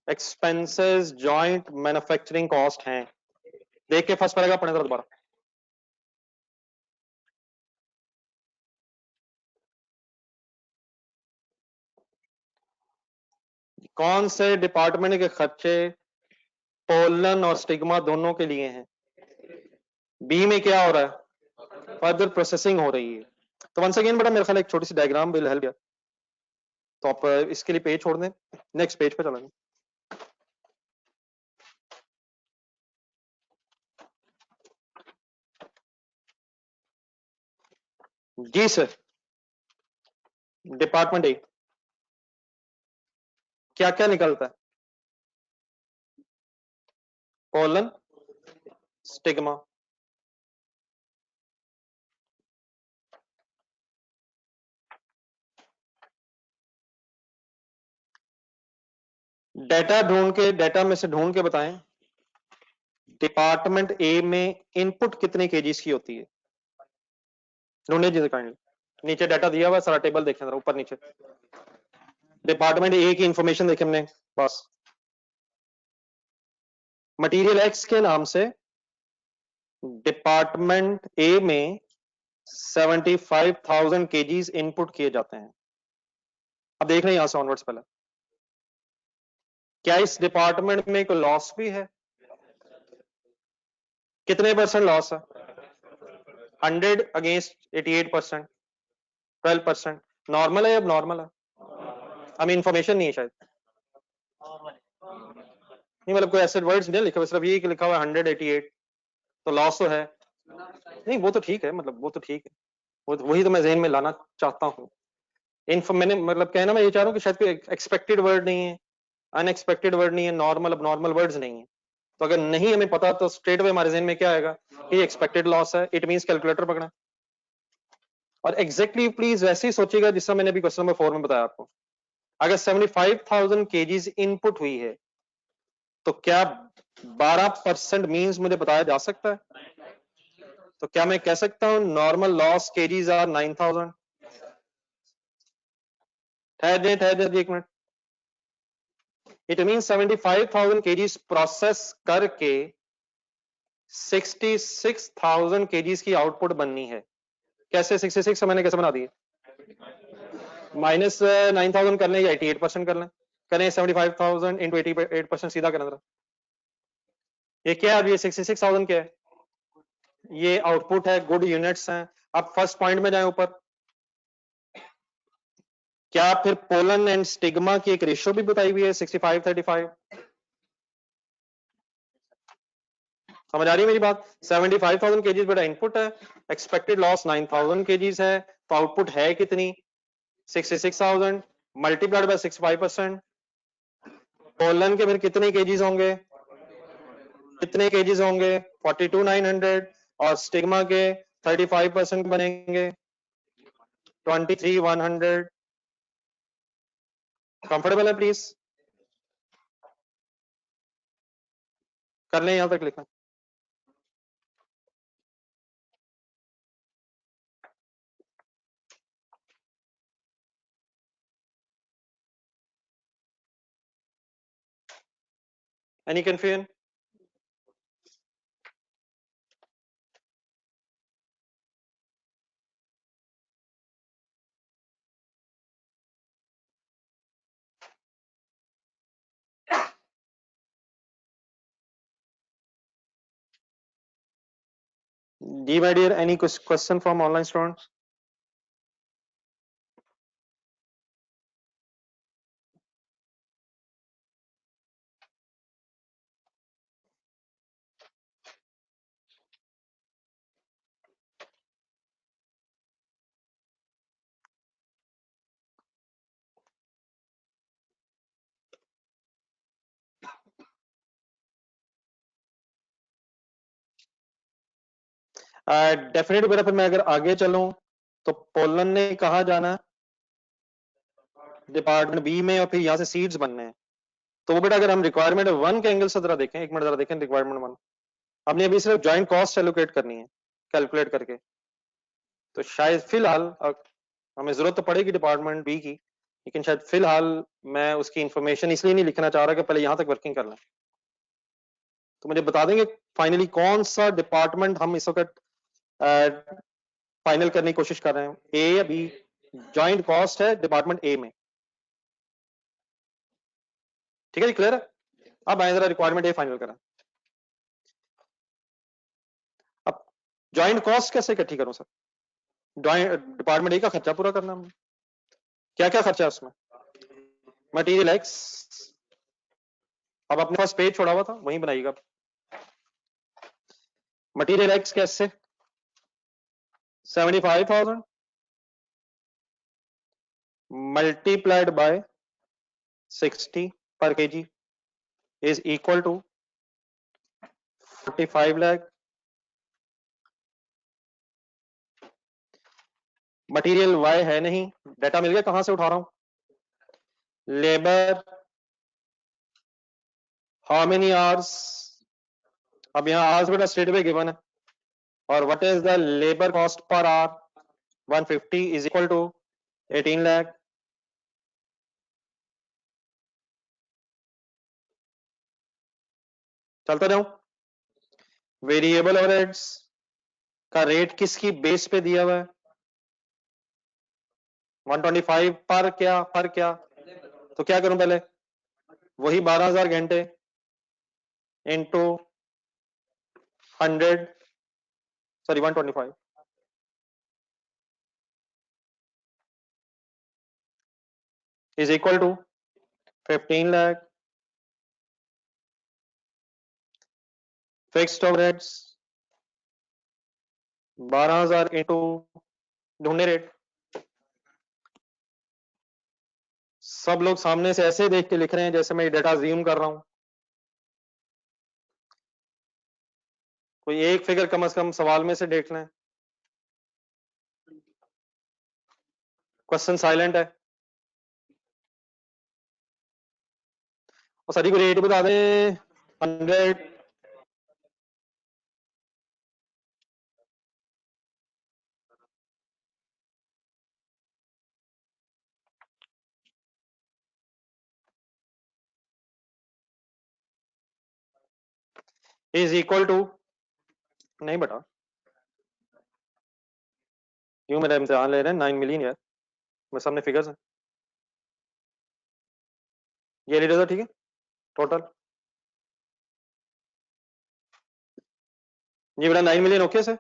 एक्सपेंसेस जॉइंट मैन्युफैक्चरिंग कॉस्ट हैं? देख के फर्स्ट पैराग्राफ पढ़े दोबारा। कौन से डिपार्टमेंट के खर्चे पोलन और स्टिग्मा दोनों के लिए हैं? बी में क्या हो रहा है? फर्दर प्रोसेसिंग हो रही है। तो वंस अगेन बेटा मेरे ख्याल एक छोटी सी डायग्राम विल हेल्प। तो आप इसके लिए पेज छोड़ दें, नेक्स्ट पेज पे चलेंगे। जी सर, डिपार्टमेंट ए क्या क्या निकलता है? Colon, stigma. डेटा में से ढूंढ के बताएं, डिपार्टमेंट ए में इनपुट कितने केजीज की होती है? ढूंढे जी काइंडली। नीचे डाटा दिया हुआ है, सारा टेबल देखें जरा ऊपर नीचे। डिपार्टमेंट ए की इंफॉर्मेशन देखें हमने, बस। मटेरियल एक्स के नाम से डिपार्टमेंट ए में 75,000 केजीज इनपुट किए जाते हैं। अब देख रहे हैं यहां से ऑनवर्ड्स। पहले क्या इस डिपार्टमेंट में कोई लॉस भी है? कितने परसेंट लॉस है? 100 अगेंस्ट 88%, 12%। नॉर्मल है या नॉर्मल है? हमें इंफॉर्मेशन नहीं है शायद, नहीं मतलब कोई ऐसे वर्ड्स नहीं लिखे हुए, सिर्फ ये लिखा हुआ है 188, तो लॉस तो है नहीं। वो तो ठीक है, मतलब वो तो ठीक है, वही तो मैं जहन में लाना चाहता हूँ। मैंने मतलब कहना मैं ये चाह रहा हूँ कि शायद कोई एक्सपेक्टेड वर्ड नहीं है, अनएक्सपेक्टेड वर्ड नहीं है, नॉर्मल अब नॉर्मल वर्ड्स नहीं है। तो अगर नहीं हमें पता तो स्ट्रेट अवे हमारे जहन में क्या आएगा कि एक्सपेक्टेड लॉस है, इट मींस कैलकुलेटर पकड़ा। और एग्जैक्टली प्लीज वैसे ही सोचिएगा जिससे मैंने अभी क्वेश्चन नंबर 4 में बताया आपको। अगर 75,000 केजीज इनपुट हुई है तो क्या 12% मींस मुझे बताया जा सकता है? तो क्या मैं कह सकता हूं नॉर्मल लॉस केजीज आर 9,000? ठहर जाइए एक minute. It means 75,000 KGs process करके 66,000 केजीज की आउटपुट बननी है। कैसे 66 मैंने कैसे बना दी? माइनस 9,000 कर लें या 88% कर लें? करें 75,000 इंटू 88% सीधा करें जरा। ये क्या है? अब ये 66,000 क्या है? ये आउटपुट है, गुड यूनिट्स हैं। अब फर्स्ट पॉइंट में जाए ऊपर, क्या फिर पोलन एंड स्टिग्मा की एक रेशियो भी बताई हुई है 65-35? समझ आ रही है मेरी बात? 75,000 केजीज बेटा इनपुट है, एक्सपेक्टेड लॉस 9,000 केजीज है, तो आउटपुट है कितनी? 66,000 मल्टीप्लाइड बाय 65%। पोलन के फिर कितने केजीज होंगे? कितने केजीज होंगे? 42,900। और स्टिग्मा के 35% बनेंगे 23,100। कंफर्टेबल है प्लीज? कर लें, यहां तक लिखा। Any confusion? जी my dear, any question from online students? Definite बेटा फिर मैं अगर आगे चलूं तो पोलन ने कहा जाना है, डिपार्टमेंट बी में, और फिर यहां से सीट्स बनने हैं। तो वो बेटा अगर हम रिक्वायरमेंट वन के एंगल से जरा देखें, एक मिनट जरा देखें रिक्वायरमेंट वन। हमने अभी सिर्फ ज्वाइंट कॉस्ट एलोकेट करनी है कैलकुलेट करके, तो शायद फिलहाल हमें जरूरत तो पड़ेगी डिपार्टमेंट बी की, लेकिन शायद फिलहाल मैं उसकी इंफॉर्मेशन इसलिए नहीं लिखना चाह रहा कि पहले यहां तक वर्किंग कर लें। तो मुझे बता देंगे फाइनली कौन सा डिपार्टमेंट हम इस वक्त फाइनल करने की कोशिश कर रहे हैं, ए या बी? ज्वाइंट कॉस्ट है डिपार्टमेंट ए में, ठीक है जी, क्लियर है? अब आए जरा रिक्वायरमेंट ए फाइनल करें। अब ज्वाइंट कॉस्ट कैसे इकट्ठी करूं सर? डिपार्टमेंट ए का खर्चा पूरा करना है, क्या क्या खर्चा है उसमें? मटीरियल एक्स, अब अपने पास पेज छोड़ा हुआ था वहीं बनाइएगा। मटीरियल एक्स कैसे? 75,000 multiplied by 60 per KG is equal to 45 lakh. Material Y है नहीं, डाटा मिल गया, कहां से उठा रहा हूं? लेबर हाउ मेनी आवर्स, अब यहां आवर्स बेटा स्ट्रेट वे गिवन है, और what is the labour cost per hour 150 is equal to 18 lakh. चलता जाऊं। वेरिएबल ओवरहेड्स का रेट किसकी बेस पे दिया हुआ है? 125 पर क्या, तो क्या करूं पहले? वही 12,000 घंटे into 100, sorry 125 is equal to 15 lakh. Fixed overheads 12,000 into ढूंढने रेट। सब लोग सामने से ऐसे देख के लिख रहे हैं जैसे मैं डेटा ज्यूम कर रहा हूं। कोई एक फिगर कम से कम सवाल में से देख लें। क्वेश्चन साइलेंट है, और सभी को रेट बता दें 100। इज इक्वल टू, नहीं बेटा क्यों मेरा इम्तिहान ले रहे हैं? 9 मिलियन यार, मेरे सामने फिगर्स हैं, ये रेट है ठीक है टोटल। ये बेटा 9 million okay sir.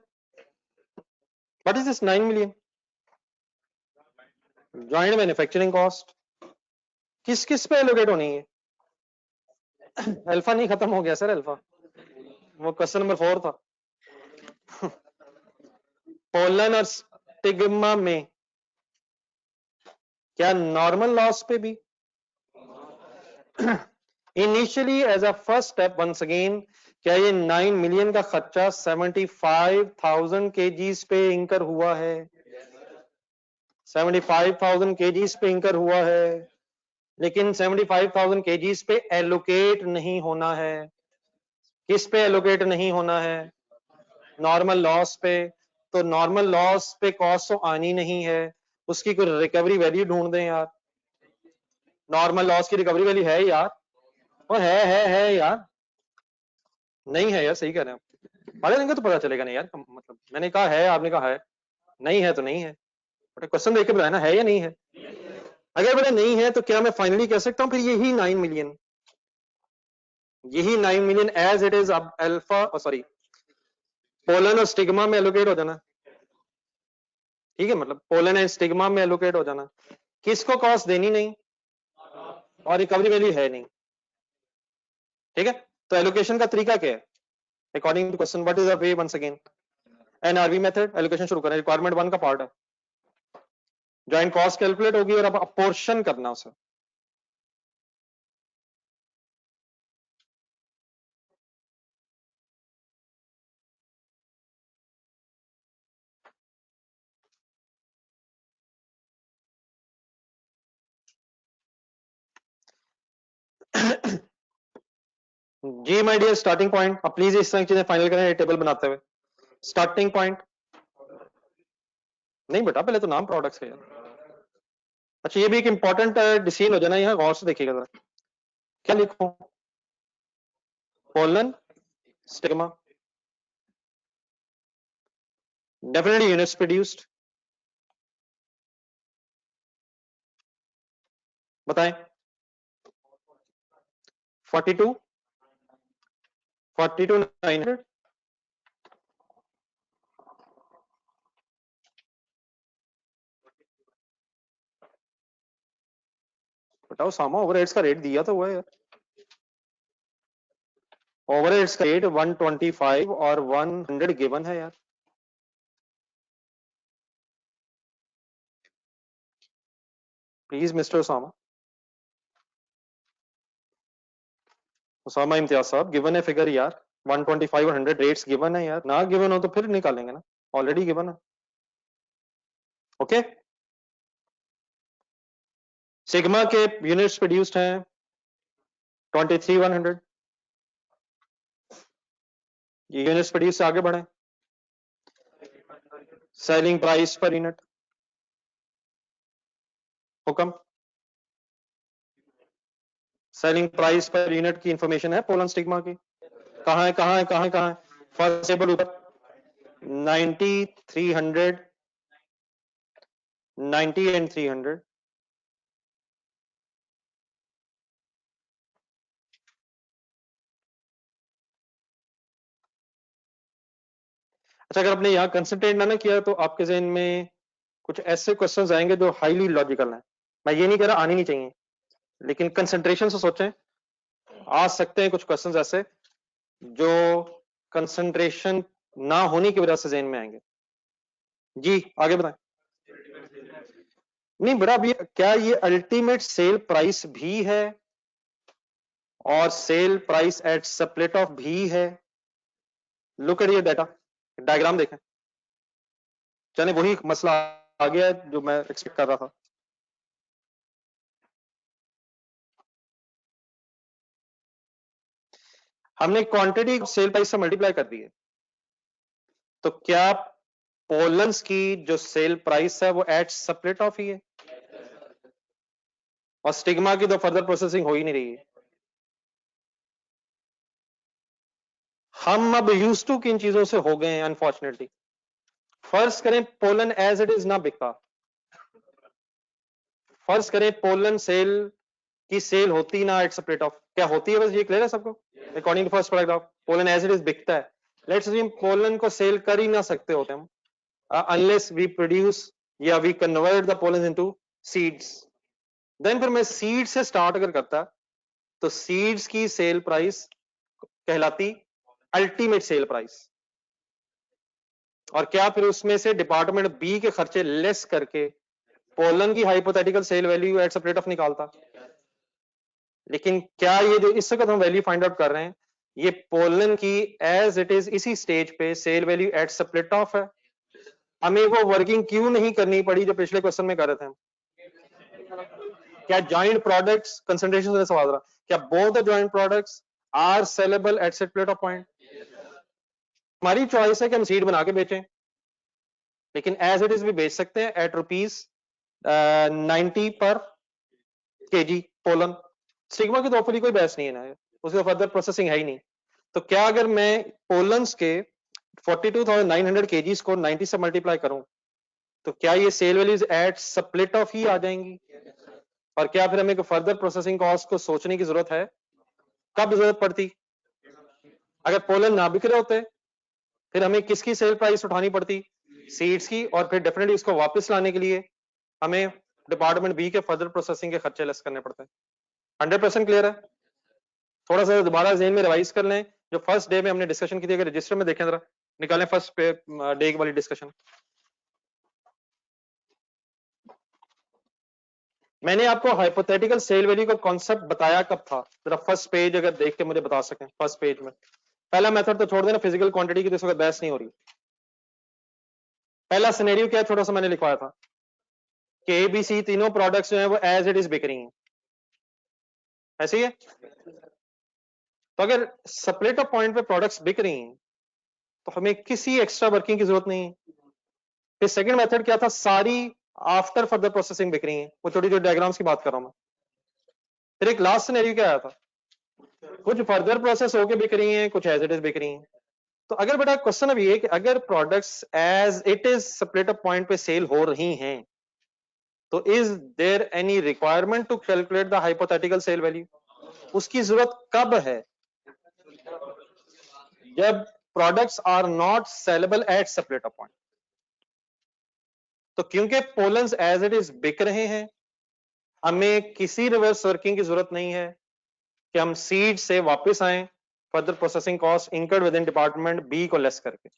What is this 9 million? Joint manufacturing cost किस किस पे एलोकेट होनी है? अल्फा नहीं खत्म हो गया सर, अल्फा वो क्वेश्चन नंबर 4 था। पोलन और स्टिग्मा में क्या नॉर्मल लॉस पे भी? Initially as a first step once again, क्या ये 9 मिलियन का खर्चा 75,000 केजीज पे इंकर हुआ है? 75,000 केजीज पे इंकर हुआ है, लेकिन 75,000 केजीज पे एलोकेट नहीं होना है। किस पे एलोकेट नहीं होना है? नॉर्मल लॉस पे। तो नॉर्मल लॉस पे कॉस्ट तो आनी नहीं है, उसकी कोई रिकवरी वैल्यू ढूंढ दें यार। नॉर्मल लॉस की रिकवरी वैल्यू है यार, और है यार, नहीं है यार, सही कह रहे हैं आप। अरे तो पता चलेगा नहीं यार, मतलब मैंने कहा है, आपने कहा है, नहीं है तो नहीं है, बट क्वेश्चन देख के बताया ना है या नहीं है। अगर बेटा नहीं है तो क्या मैं फाइनली कह सकता हूं फिर यही 9 मिलियन, यही 9 मिलियन एज इट इज अब अल्फा, सॉरी पोलन और स्टिग्मा में एलोकेट हो जाना, ठीक है, मतलब पोलन एंड स्टिग्मा में एलोकेट हो जाना। किसको कॉस्ट देनी नहीं, और रिकवरी वैल्यू है नहीं, ठीक है। तो एलोकेशन का तरीका क्या है? According to question what is the way, once again NRV method. Allocation शुरू करें, रिक्वायरमेंट 1 का पार्ट है, ज्वाइंट कॉस्ट कैलकुलेट होगी और अब अपोर्शन करना उसे। जी माय डियर, स्टार्टिंग पॉइंट, अब प्लीज इस तरह की चीजें फाइनल करें टेबल बनाते हुए। स्टार्टिंग पॉइंट नहीं बेटा, पहले तो नाम प्रोडक्ट्स है यार। अच्छा, ये भी एक इंपॉर्टेंट डिसीजन हो जाना, यहाँ गौर से देखिएगा जरा। क्या लिखूं? Pollen, stigma, definitely units produced. बताएं। 42, 900। बताओ सामा, ओवरहेड्स का रेट दिया तो हुआ है यार। ओवरहेड्स का रेट 125 और 100 गिवन है यार। Please mister Osama, Osama Imtiaz साहब, गिवन है फिगर यार। 125 और 100 रेट्स गिवन है यार। ना गिवन हो तो फिर निकालेंगे ना, ऑलरेडी गिवन है। ओके, सिग्मा के यूनिट्स प्रोड्यूस्ड हैं 23,100। ये यूनिट्स प्रोड्यूस से आगे बढ़े। सेलिंग प्राइस पर यूनिट, हुक्म। सेलिंग प्राइस पर यूनिट की इंफॉर्मेशन है पोलन स्टिग्मा की। कहाँ है, कहाँ है, कहाँ है, कहाँ है? फर्स्ट टेबल ऊपर, 90, 300, 90 एंड 300। अच्छा, अगर आपने यहाँ कंसंट्रेट ना किया तो आपके जहन में कुछ ऐसे क्वेश्चंस आएंगे जो हाईली लॉजिकल हैं। मैं ये नहीं कह रहा आने नहीं चाहिए, लेकिन कंसंट्रेशन से सोचें। आ सकते हैं कुछ क्वेश्चंस ऐसे जो कंसंट्रेशन ना होने की वजह से जहन में आएंगे। जी आगे बताएं। नहीं बेटा, अब ये क्या ये अल्टीमेट सेल प्राइस भी है और sale price at split of भी है? लुक एट ये डाटा, डायग्राम देखें। चले वही मसला आ गया है जो मैं एक्सपेक्ट कर रहा था। हमने क्वांटिटी सेल प्राइस से मल्टीप्लाई कर दी है, तो क्या पोलन्स की जो सेल प्राइस है वो एट स्प्लिट ऑफ ही है? और स्टिग्मा की तो फर्दर प्रोसेसिंग हो ही नहीं रही है। हम अब यूज टू किन चीजों से हो गए हैं अनफॉर्चुनेटली। फर्ज करें पोलन एज इट इज ना बिकता, फर्ज करें पोलन सेल की सेल होती ना एट स्प्लिट ऑफ, क्या होती है? बस ये क्लियर है सबको? According to first paragraph pollen as it is बिकता है। लेट्स अज्यूम पोलन को सेल कर ही ना सकते होते हम अनलेस वी प्रोड्यूस या we convert the pollen into seeds. Then फिर मैं सीड से स्टार्ट अगर करता तो सीड्स की सेल प्राइस कहलाती अल्टीमेट सेल प्राइस। और क्या फिर उसमें से डिपार्टमेंट बी के खर्चे लेस करके पोलन की hypothetical sale value at split off निकालता? लेकिन क्या ये जो इस वक्त हम वैल्यू फाइंड आउट कर रहे हैं, ये पोलन की एज इट इज इसी स्टेज पे sale value at split off है? हमें वो वर्किंग क्यों नहीं करनी पड़ी जो पिछले क्वेश्चन में कर रहे थे हम? क्या जॉइंट प्रोडक्ट्स कंसंट्रेशन से सवाल रहा, क्या both the joint products are saleable at split off point? हमारी चॉइस है कि हम सीड बना के बेचें, लेकिन एज इट इज भी बेच सकते हैं एट ₹90 पर केजी पोलन। स्टिग्मा की तो ऑफर कोई बहस नहीं है ना, उसकी फर्दर प्रोसेसिंग है ही नहीं। तो क्या अगर मैं पोलन्स के 42,900 केजीज को 90 से मल्टीप्लाई करूं तो क्या ये sale values at split off ही आ जाएंगी? और क्या फिर हमें फर्दर प्रोसेसिंग कॉस्ट को सोचने की जरूरत है? कब जरूरत पड़ती? अगर पोलन ना बिक रहे होते फिर हमें किसकी सेल प्राइस उठानी पड़ती? सीड्स की। और फिर डेफिनेटली उसको वापस लाने के लिए हमें डिपार्टमेंट बी के फर्दर प्रोसेसिंग के खर्चे लेस करने पड़ते हैं। 100% क्लियर है? थोड़ा सा दोबारा जेहन में रिवाइज कर लें जो फर्स्ट डे में हमने डिस्कशन की थी, अगर रजिस्टर में देखें जरा, निकालें फर्स्ट डे वाली डिस्कशन। मैंने आपको हाइपोथेटिकल सेल वैल्यू का कॉन्सेप्ट बताया कब था? जरा फर्स्ट पेज अगर देख के मुझे बता सकें। फर्स्ट पेज में पहला मेथड तो छोड़ देना, फिजिकल क्वांटिटी की तो इस वक्त बहस नहीं हो रही। पहला सिनेरियो क्या छोटा सा मैंने लिखवाया था कि एबीसी तीनों प्रोडक्ट्स जो है वो एज इट इज बिक रही हैं, ऐसे ही है। तो अगर सप्लायर पॉइंट पे प्रोडक्ट्स बिक रही हैं तो हमें किसी एक्स्ट्रा वर्किंग की जरूरत नहीं है। फिर सेकंड मेथड क्या था, सारी आफ्टर फर्दर प्रोसेसिंग बिक रही हैं, वो छोटी छोटी डायग्राम्स की बात कर रहा हूं मैं। फिर एक लास्ट सिनेरियो क्या आया था, कुछ फर्दर प्रोसेस होके बिक रही हैं, कुछ एज इट इज बिक रही हैं। तो अगर बेटा क्वेश्चन अब ये कि अगर products as it is split off point पे सेल हो रही हैं तो is there any requirement to calculate the hypothetical sale value? उसकी जरूरत कब है? जब products are not saleable at supplier point. तो क्योंकि पोलन्स एज इट इज बिक रहे हैं, हमें किसी रिवर्स वर्किंग की जरूरत नहीं है कि हम सीड से वापस आए further processing cost incurred within department B को लेस करके।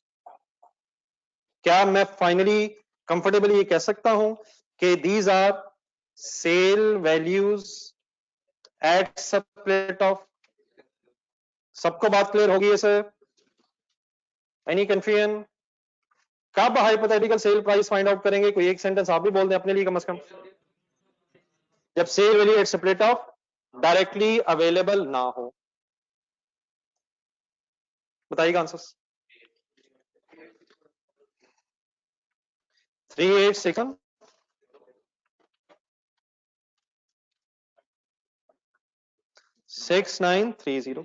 क्या मैं फाइनली कंफर्टेबली ये कह सकता हूं कि these are sale values at supplier off? सबको बात क्लियर होगी है सर? Any confusion? कब hypothetical sale price find out करेंगे? कोई एक सेंटेंस आप भी बोल दें अपने लिए कम से कम। जब sale value at supplier off directly available ना हो। बताइएगा आंसर्स। 38 6930।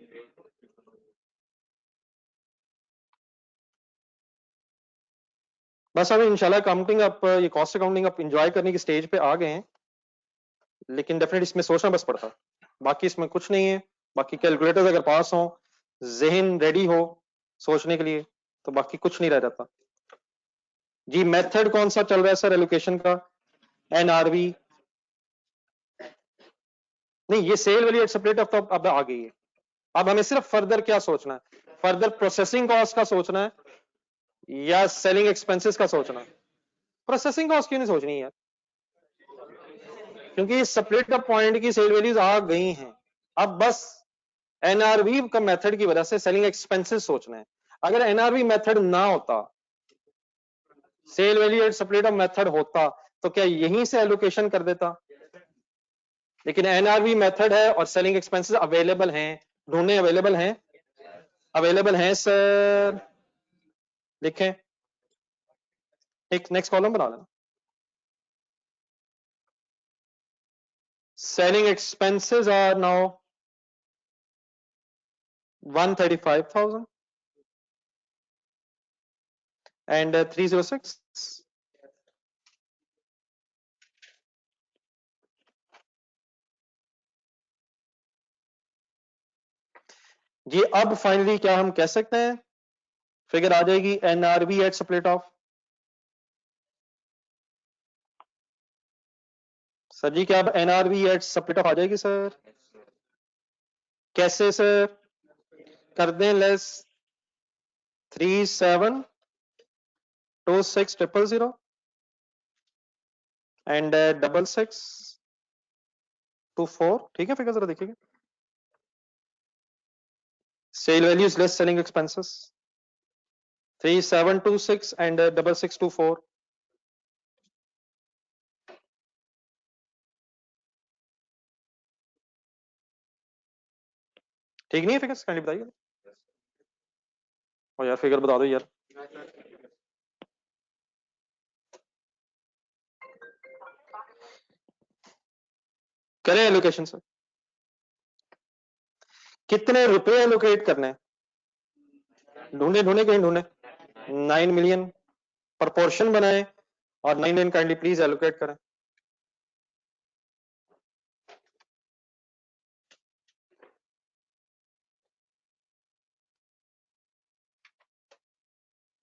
बस अब इंशाल्लाह काउंटिंग आप ये कॉस्ट अकाउंटिंग आप इंजॉय करने की स्टेज पे आ गए हैं, लेकिन डेफिनेटली इसमें सोचना बस पड़ता है, बाकी इसमें कुछ नहीं है। बाकी कैलकुलेटर्स अगर पास हो, जहन रेडी हो सोचने के लिए, तो बाकी कुछ नहीं रह जाता। जी मेथड कौन सा चल रहा है सर एलोकेशन का? एनआरवी नहीं, ये sale value at supplier off तो अब आ गई है। अब हमें सिर्फ फर्दर क्या सोचना है, फर्दर प्रोसेसिंग कॉस्ट का सोचना है या सेलिंग एक्सपेंसेस का सोचना है? प्रोसेसिंग कॉस्ट क्यों नहीं सोचनी है यार? क्योंकि स्प्लिट अप पॉइंट की सेल वैल्यूज आ गई हैं। अब बस एनआरवी का मेथड की वजह से सेलिंग एक्सपेंसेस सोचना है। अगर एनआरवी मेथड ना होता, sale value at split off method होता, तो क्या यहीं से एलोकेशन कर देता? लेकिन एनआरवी मेथड है और सेलिंग एक्सपेंसेस अवेलेबल हैं, ढूंढने अवेलेबल हैं, अवेलेबल हैं सर। लिखें, एक नेक्स्ट कॉलम बना लेना। Selling expenses are now 135,000 and 306। जी अब फाइनली क्या हम कह सकते हैं, फिगर आ जाएगी NRV at split off. Sir जी क्या अब एनआरवी एट स्प्लिट ऑफ आ जाएगी सर? कैसे सर? कर दें लेस 372600 एंड 6624। ठीक है, फिगर जरा देखिएगा। Sale values less selling expenses 3726 and 6624। ठीक नहीं है फिगर? काइंडली बताइए। और यार फिगर बता दो यार। करें एलोकेशन सर, कितने रुपए एलोकेट करने हैं? ढूंढे ढूंढे कहीं ढूंढे। 9 मिलियन प्रपोर्शन बनाए और 9 काइंडली प्लीज एलोकेट करें।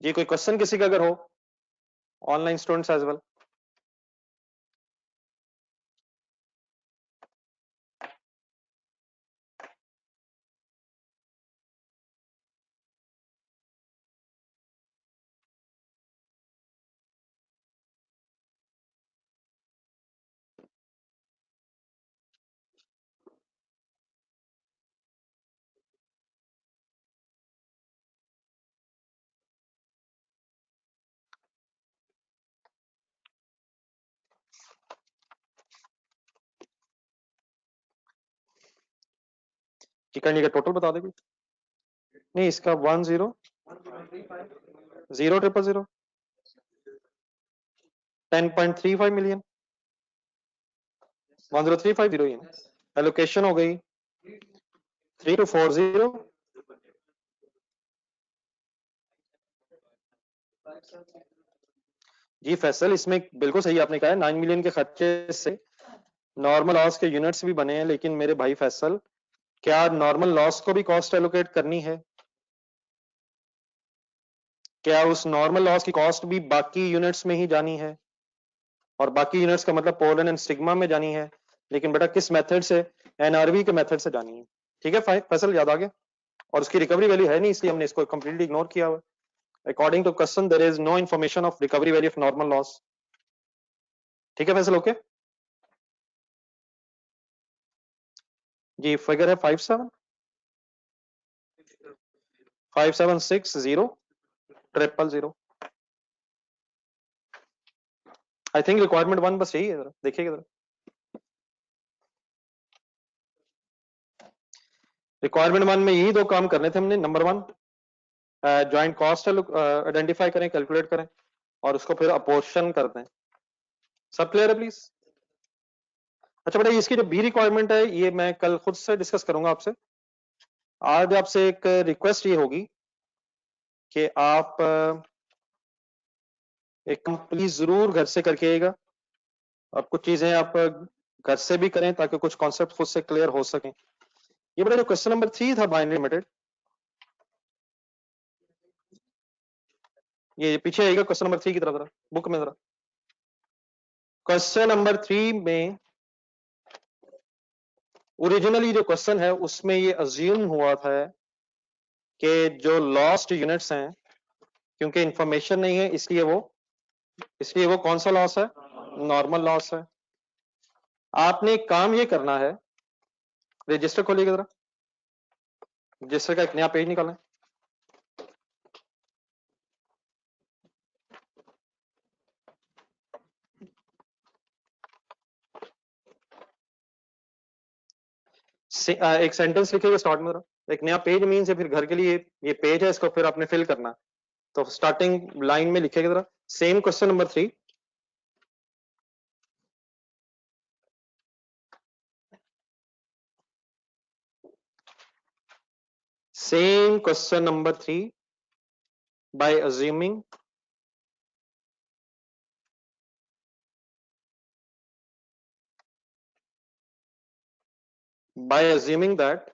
ये कोई क्वेश्चन किसी का अगर हो, online students as well. Chicken का टोटल बता देगी। नहीं, इसका 10,000,000 10.35 मिलियन 10,350 एलोकेशन हो गई 3240। जी फैसल, इसमें बिल्कुल सही आपने कहा है, 9 मिलियन के खर्चे से नॉर्मल लॉस के यूनिट्स भी बने हैं, लेकिन मेरे भाई फैसल, क्या नॉर्मल लॉस को भी कॉस्ट एलोकेट करनी है? क्या उस नॉर्मल लॉस की कॉस्ट भी बाकी यूनिट्स में ही जानी है? और बाकी यूनिट्स का मतलब पोलन एंड सिग्मा में जानी है, लेकिन बेटा किस मेथड से? एनआरवी के मेथड से जानी है। ठीक है फैसल, याद आ गया? और उसकी रिकवरी वैल्यू है नहीं, इसलिए हमने इसको कंप्लीटली इग्नोर किया हुआ। According to question there is no information of recovery value of normal loss. ठीक है फैसल, ओके? जी फिगर है 57,5760,000। आई थिंक रिक्वायरमेंट 1 बस यही है, जरा देखिएगा जरा। रिक्वायरमेंट 1 में यही दो काम करने थे हमने। नंबर 1, ज्वाइंट कॉस्ट आइडेंटिफाई करें, कैलकुलेट करें, और उसको फिर अपोर्शन कर दें। सब क्लियर है प्लीज? अच्छा बेटा, इसकी जो बी रिक्वायरमेंट है ये मैं कल खुद से डिस्कस करूंगा आपसे। आज आपसे एक रिक्वेस्ट ये होगी कि आप एक काम प्लीज जरूर घर से करके आइएगा। अब कुछ चीजें आप घर से भी करें ताकि कुछ कॉन्सेप्ट खुद से क्लियर हो सकें। ये बेटा जो क्वेश्चन नंबर 3 था बाइनरी लिमिटेड, ये पीछे आएगा क्वेश्चन नंबर 3 की तरफ, जरा बुक में जरा। क्वेश्चन नंबर 3 में ओरिजिनली जो क्वेश्चन है उसमें ये अज्यूम हुआ था कि जो लॉस्ट यूनिट्स हैं, क्योंकि इंफॉर्मेशन नहीं है इसलिए वो कौन सा लॉस है? नॉर्मल लॉस है। आपने एक काम ये करना है, रजिस्टर खोलिएगा जरा, रजिस्टर का एक नया पेज निकालें। एक सेंटेंस लिखिएगा स्टार्ट में जरा। एक नया पेज मीन्स है फिर घर के लिए ये पेज है, इसको फिर आपने फिल करना। तो स्टार्टिंग लाइन में लिखिएगा जरा, same question number 3। Same question number 3, by assuming that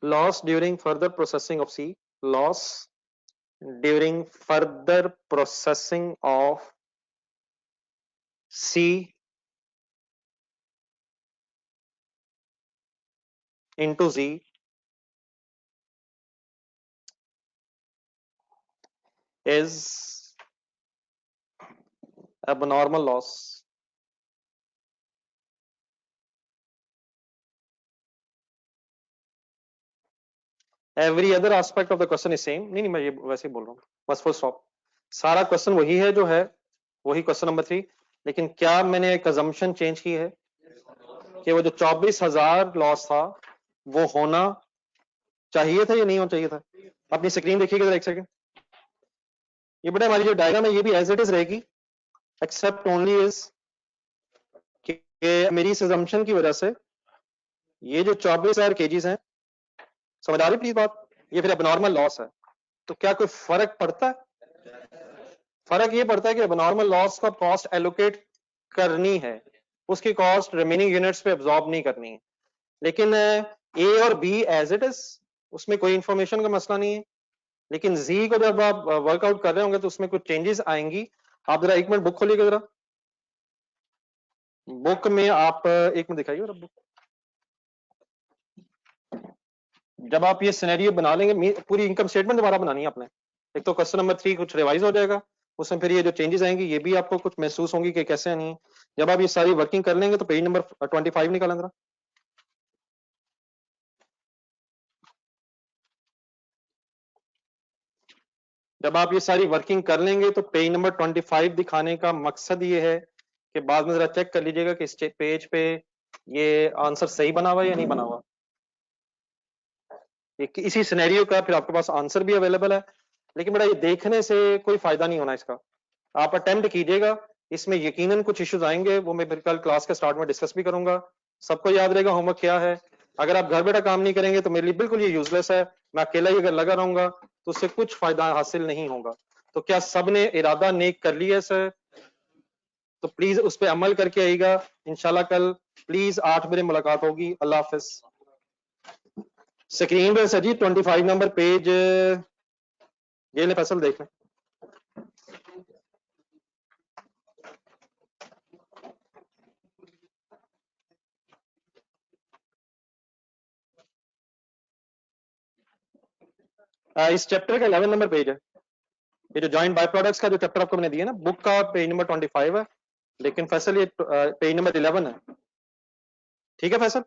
loss during further processing of C, loss during further processing of C into Z is abnormal loss. Every other aspect of the question is same. नहीं मैं ये वैसे ही बोल रहा हूँ, बस फुल स्टॉप। सारा क्वेश्चन वही है जो है, वही क्वेश्चन नंबर 3, लेकिन क्या मैंने एक अजम्पशन चेंज की है कि वो जो 24,000 लॉस था वो होना चाहिए था या नहीं होना चाहिए था? अपनी स्क्रीन देखिएगा जरा एक सेकंड। ये बेटा हमारी जो डायग्राम है ये भी एज इट इज रहेगी, एक्सेप्ट ओनली इज कि मेरी इस assumption की वजह से ये जो 24,000 केजीज हैं, समझ आ रही प्लीज बात? ये फिर abnormal लॉस है। तो क्या कोई फर्क पड़ता है? फर्क ये पड़ता है कि abnormal लॉस का कॉस्ट एलोकेट करनी है, उसकी कॉस्ट रिमेनिंग यूनिट्स पे एब्जॉर्ब नहीं करनी है। लेकिन ए और बी एज इट इज, उसमें कोई इंफॉर्मेशन का मसला नहीं है। लेकिन जी को जब आप वर्कआउट कर रहे होंगे तो उसमें कुछ चेंजेस आएंगी। आप जरा एक मिनट बुक खोलिएगा जरा, बुक में आप एक मिनट दिखाइए जरा बुक। जब आप ये सिनेरियो बना लेंगे, पूरी इनकम स्टेटमेंट दोबारा बनानी है आपने। एक तो क्वेश्चन नंबर 3 कुछ रिवाइज हो जाएगा, उसमें फिर ये जो चेंजेस आएंगी ये भी आपको कुछ महसूस होंगी कि कैसे आनी है। जब आप ये सारी वर्किंग कर लेंगे तो पेज नंबर 25 निकालें जरा। जब आप ये सारी वर्किंग कर लेंगे तो पेज नंबर 25 दिखाने का मकसद ये है के बाद में जरा चेक कर लीजिएगा कि इस पेज पे ये आंसर सही बना हुआ है या नहीं बना हुआ। इसी सिनेरियो का फिर आपके पास आंसर भी अवेलेबल है, लेकिन बेटा ये देखने से कोई फायदा नहीं होना इसका। आप अटेम्प्ट कीजिएगा, इसमें यकीनन कुछ इश्यूज आएंगे, वो मैं कल क्लास के स्टार्ट में डिस्कस भी करूंगा। सबको याद रहेगा होमवर्क क्या है। अगर आप घर बैठा काम नहीं करेंगे तो मेरे लिए बिल्कुल ये यूजलेस है। मैं अकेला ही अगर लगा रहूंगा तो उससे कुछ फायदा हासिल नहीं होगा। तो क्या सबने इरादा नेक कर लिया सर? तो प्लीज उस पर अमल करके आइएगा। इंशाल्लाह कल प्लीज 8 बजे मुलाकात होगी। अल्लाह हाफिज। स्क्रीन पे सर जी 25 नंबर पेज, ये ले फैसल देख लें। इस चैप्टर का 11 नंबर पेज है। ये जो जॉइंट बाय प्रोडक्ट्स का जो चैप्टर आपको मैंने दिया ना, बुक का पेज नंबर 25 है, लेकिन फैसल ये पेज नंबर 11 है। ठीक है फैसल।